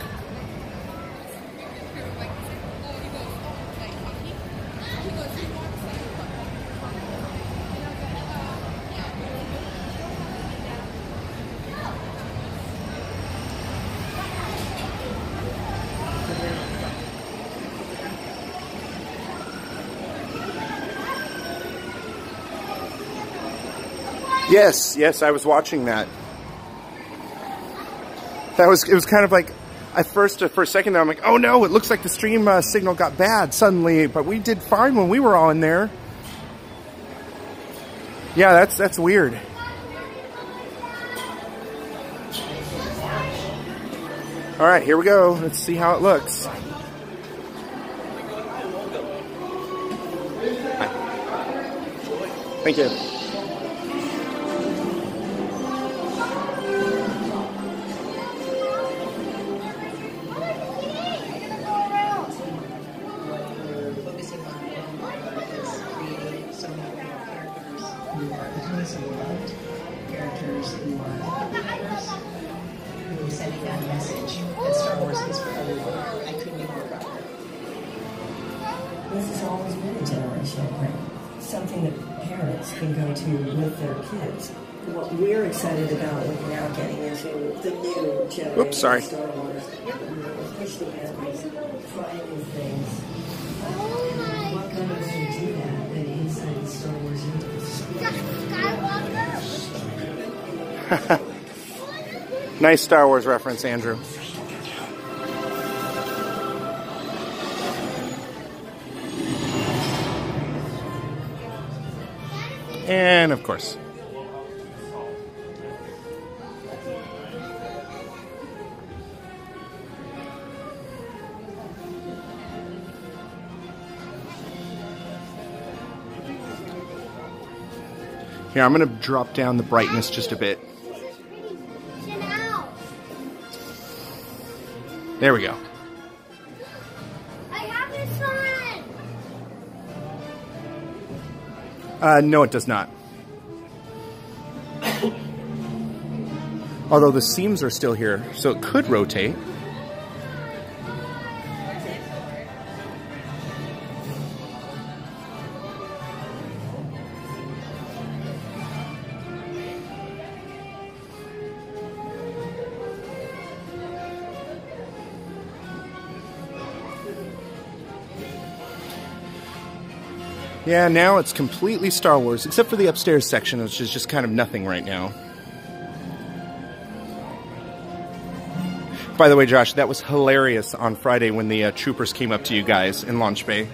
Yes, I was watching that. It was kind of like, for a second there, I'm like, oh no, it looks like the stream signal got bad suddenly, but we did fine when we were all in there. Yeah, that's weird. All right, here we go. Let's see how it looks. Thank you. Characters who are really sending that message that Star Wars is for everyone. I couldn't be more about it. This has always been a generational thing, something that parents can go to with their kids. What we're excited about when we're now getting into the new generation Oops, sorry. of Star Wars, we're pushing the boundaries, trying new things. What kind of way to do that than inside the Star Wars universe? Nice Star Wars reference, Andrew. And of course. Here, I'm going to drop down the brightness just a bit. There we go. I have this one! No, it does not. Although the seams are still here, so it could rotate. Yeah, now it's completely Star Wars, except for the upstairs section, which is just kind of nothing right now. By the way, Josh, that was hilarious on Friday when the troopers came up to you guys in Launch Bay.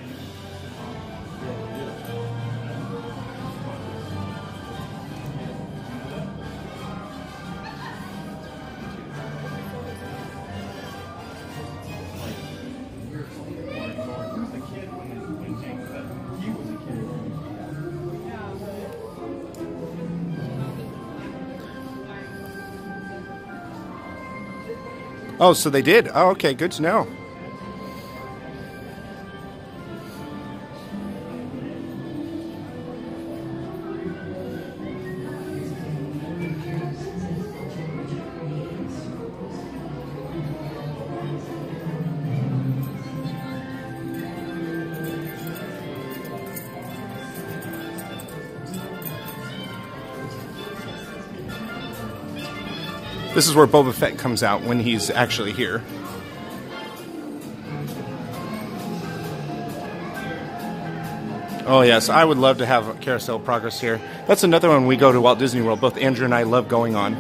Oh, so they did? Oh, okay, good to know. This is where Boba Fett comes out when he's actually here. Oh yes, I would love to have Carousel Progress here. That's another one we go to Walt Disney World. Both Andrew and I love going on.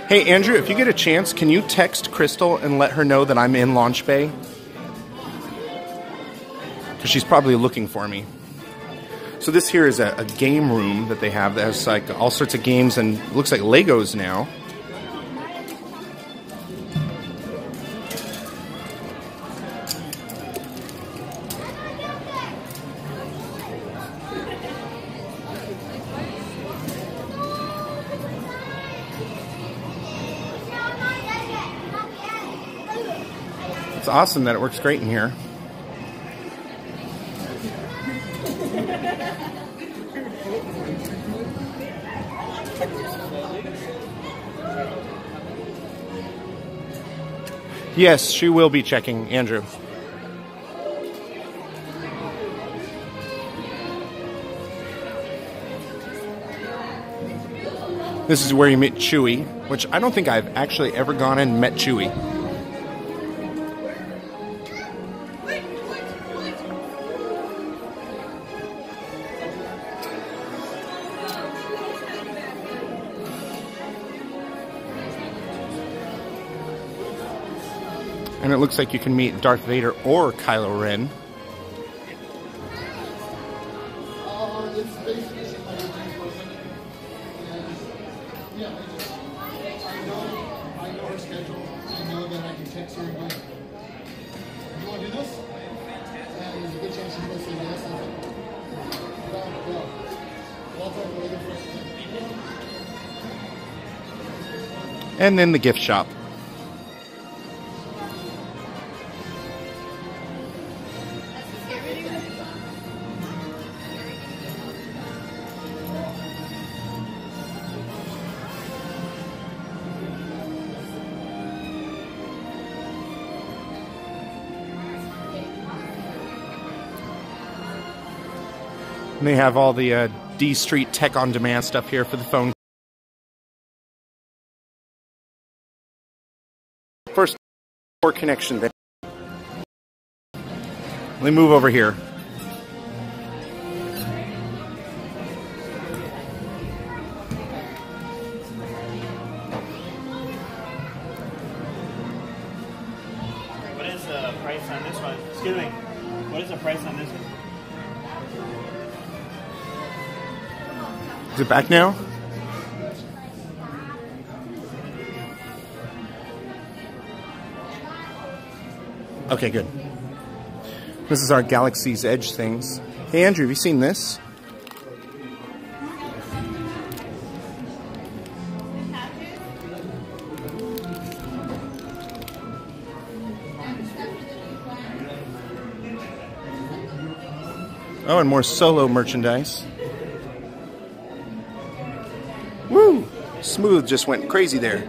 Hey Andrew, if you get a chance, can you text Crystal and let her know that I'm in Launch Bay? Because she's probably looking for me. So this here is a game room that they have that has like all sorts of games and looks like Legos now. It's awesome that it works great in here. Yes, she will be checking, Andrew. This is where you meet Chewie, which I don't think I've actually ever gone and met Chewie. And it looks like you can meet Darth Vader or Kylo Ren. And then the gift shop. And they have all the D Street Tech on Demand stuff here for the phone. First, connection there. Let me move over here. What is the price on this one? Excuse me. What is the price on this one? Is it back now? Okay, good. This is our Galaxy's Edge things. Hey, Andrew, have you seen this? Oh, and more Solo merchandise. Woo! Smooth just went crazy there.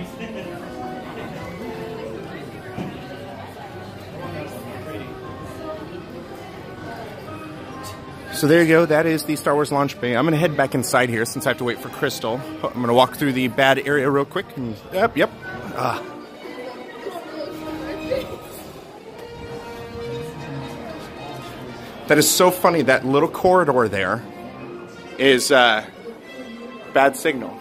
Thanks. So there you go. That is the Star Wars launch bay. I'm going to head back inside here since I have to wait for Crystal. I'm going to walk through the bad area real quick. And, yep. That is so funny. That little corridor there is bad signal.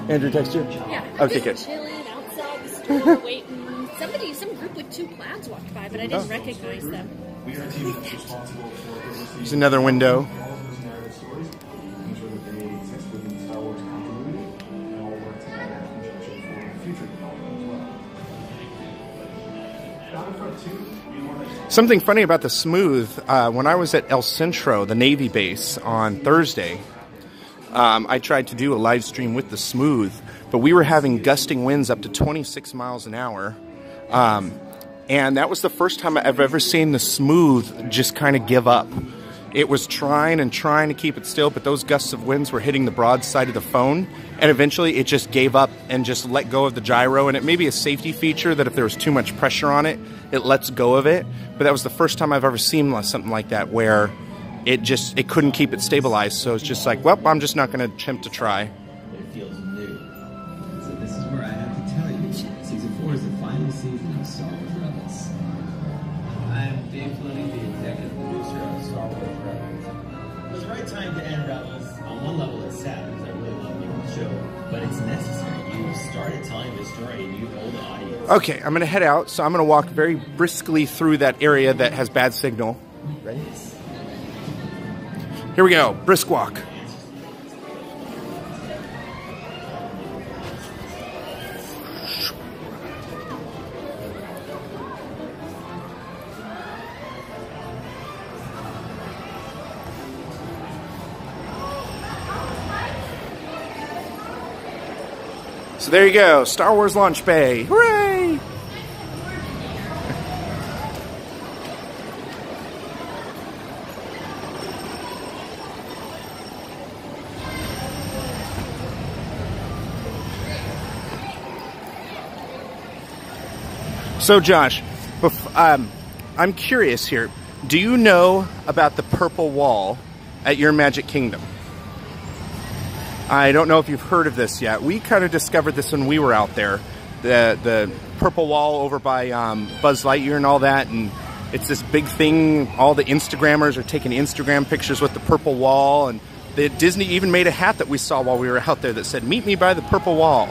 Andrew text you? Yeah. Okay, good. Chilling outside the store, waiting. Some group with two clouds walked by, but I didn't recognize them. There's another window. Something funny about the Smooth, when I was at El Centro, the Navy base, on Thursday, I tried to do a live stream with the Smooth, but we were having gusting winds up to 26 miles an hour. And that was the first time I've ever seen the Smooth just kind of give up. It was trying and trying to keep it still, but those gusts of winds were hitting the broadside of the phone, and eventually it just gave up and just let go of the gyro. And it may be a safety feature that if there was too much pressure on it, it lets go of it. But that was the first time I've ever seen something like that where it couldn't keep it stabilized. So it's just like, well, I'm just not going to attempt to try. It feels new. So this is where I have to tell you, Season 4 is the final season of Star Wars Rebels. I am Dave Filoni, the executive producer of Star Wars Rebels. It was the right time to end Rebels. On one level, it's sad because I really love you on the show, but it's necessary. You started telling the story and you hold the audience. Okay, I'm going to head out, so I'm going to walk very briskly through that area that has bad signal. Ready? Here we go, brisk walk. So there you go, Star Wars launch bay. Hooray! So Josh, I'm curious here. Do you know about the purple wall at your Magic Kingdom? I don't know if you've heard of this yet. We kind of discovered this when we were out there. The purple wall over by Buzz Lightyear and all that, and it's this big thing. All the Instagrammers are taking Instagram pictures with the purple wall, and Disney even made a hat that we saw while we were out there that said, "Meet me by the purple wall."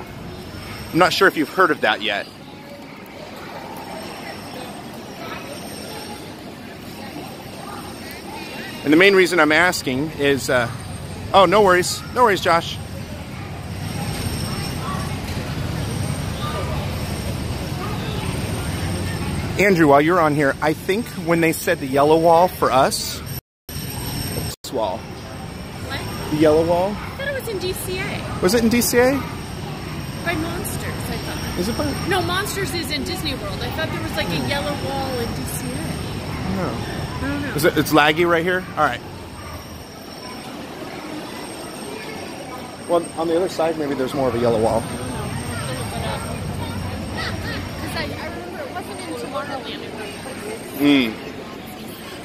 I'm not sure if you've heard of that yet. And the main reason I'm asking is, oh, no worries, Josh. Andrew, while you're on here, I think when they said the yellow wall for us, this wall. What? The yellow wall? I thought it was in DCA. Was it in DCA? By Monsters, I thought. Is it by? No, Monsters is in Disney World. I thought there was like a yellow wall in DCA. No. I don't know. Is it? It's laggy right here? All right. Well, on the other side, maybe there's more of a yellow wall.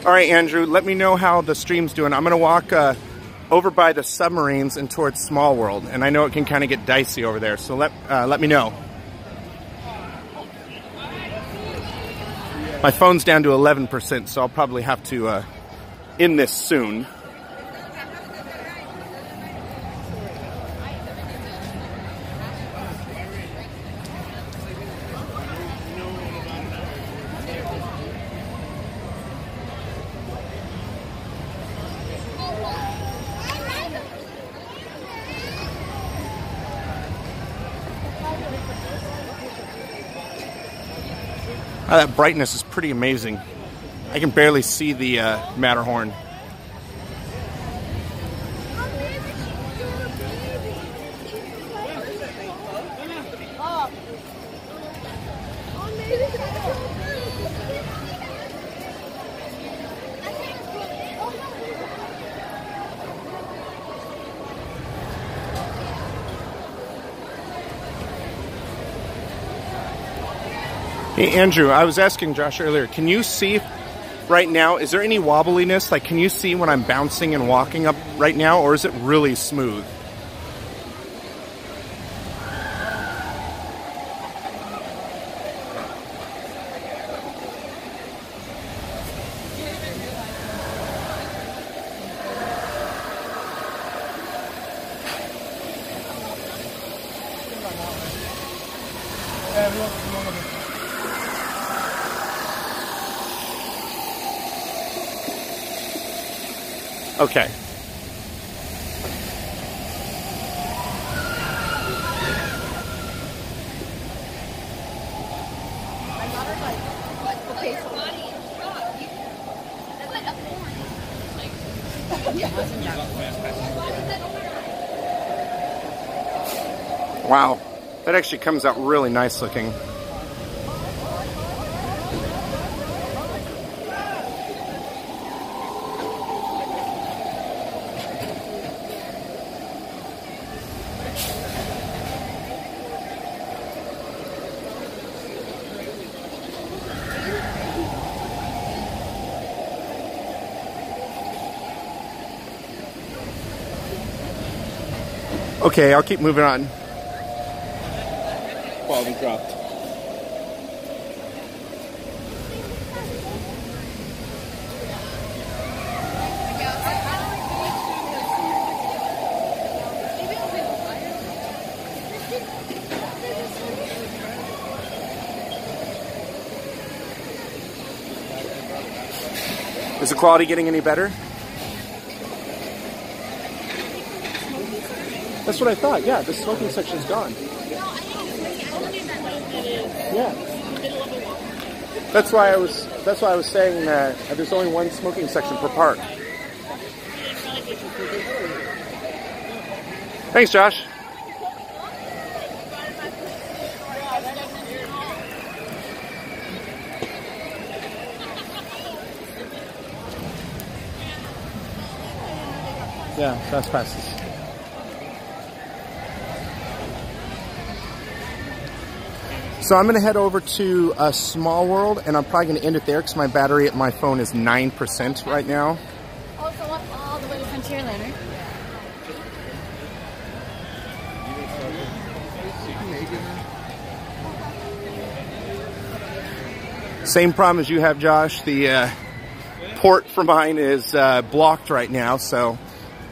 All right, Andrew, let me know how the stream's doing. I'm going to walk over by the submarines and towards Small World, and I know it can kind of get dicey over there, so let me know. My phone's down to 11%, so I'll probably have to end this soon. That brightness is pretty amazing. I can barely see the Matterhorn. Hey, Andrew, I was asking Josh earlier, can you see right now, is there any wobbliness? Like, can you see when I'm bouncing and walking up right now, or is it really smooth? Okay. Wow, that actually comes out really nice looking. Okay, I'll keep moving on. Quality dropped. Is the quality getting any better? That's what I thought. Yeah, the smoking section's gone. Yeah. That's why I was saying that there's only one smoking section per park. Thanks, Josh. Yeah, fast passes. So I'm going to head over to Small World, and I'm probably going to end it there because my battery at my phone is 9% right now. Also up all the way to Frontierland, right? Same problem as you have, Josh. The port for mine is blocked right now, so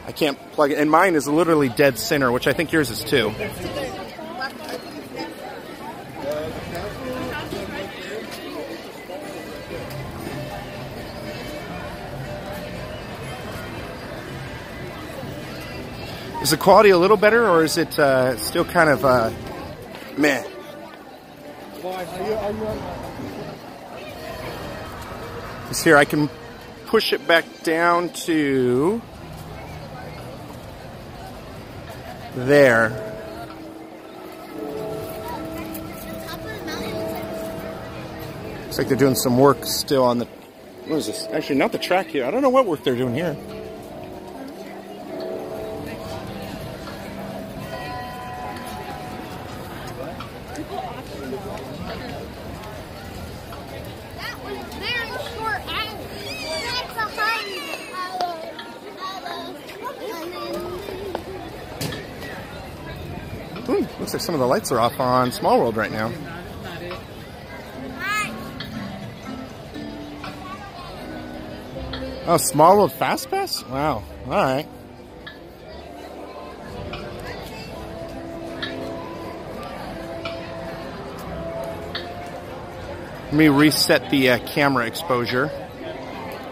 I can't plug it. And mine is literally dead center, which I think yours is too. Is the quality a little better, or is it still kind of meh? Because here I can push it back down to there. Looks like they're doing some work still on the, what is this? Actually, not the track here. I don't know what work they're doing here. Ooh, looks like some of the lights are off on Small World right now. Oh, Small World Fast Pass? Wow. All right. Let me reset the camera exposure.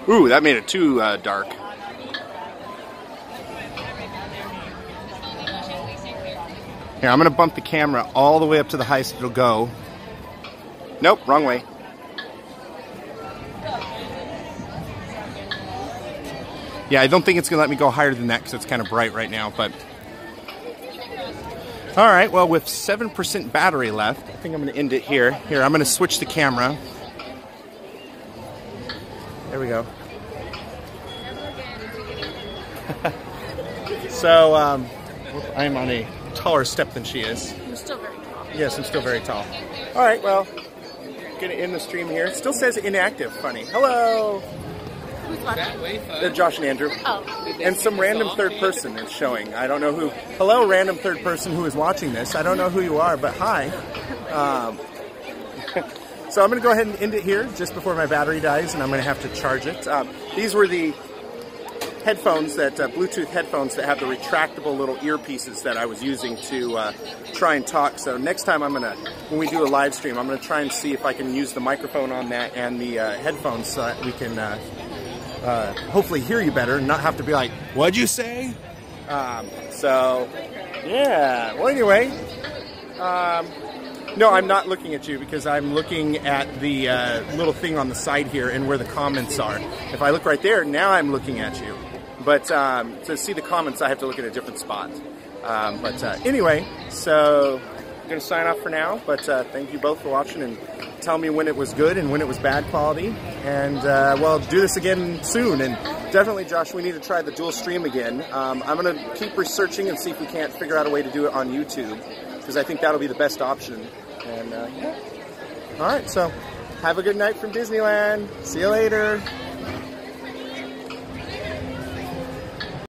Ooh, that made it too dark. Here, I'm going to bump the camera all the way up to the highest it'll go. Nope, wrong way. Yeah, I don't think it's going to let me go higher than that because it's kind of bright right now, but... Alright, well, with 7% battery left, I think I'm going to end it here. Here, I'm going to switch the camera. There we go. So, I'm on a taller step than she is. You're still very tall. Yes, I'm still very tall. Alright, well, gonna end the stream here. It still says inactive. Funny. Hello. Who's watching? Josh and Andrew. Oh. And some random third person is showing. I don't know who. Hello, random third person who is watching this. I don't know who you are, but hi. So I'm going to go ahead and end it here just before my battery dies, and I'm going to have to charge it. These were the headphones, that Bluetooth headphones that have the retractable little earpieces that I was using to try and talk. So next time when we do a live stream, I'm going to try and see if I can use the microphone on that and the headphones so that we can hopefully hear you better and not have to be like, what'd you say? So, yeah. Well, anyway, no, I'm not looking at you because I'm looking at the little thing on the side here and where the comments are. If I look right there, now I'm looking at you. But to see the comments, I have to look at a different spot. Anyway, so I'm going to sign off for now. But thank you both for watching, and tell me when it was good and when it was bad quality. And well, do this again soon. And definitely, Josh, we need to try the dual stream again. I'm going to keep researching and see if we can't figure out a way to do it on YouTube, because I think that'll be the best option. And yeah. All right, so have a good night from Disneyland. See you later.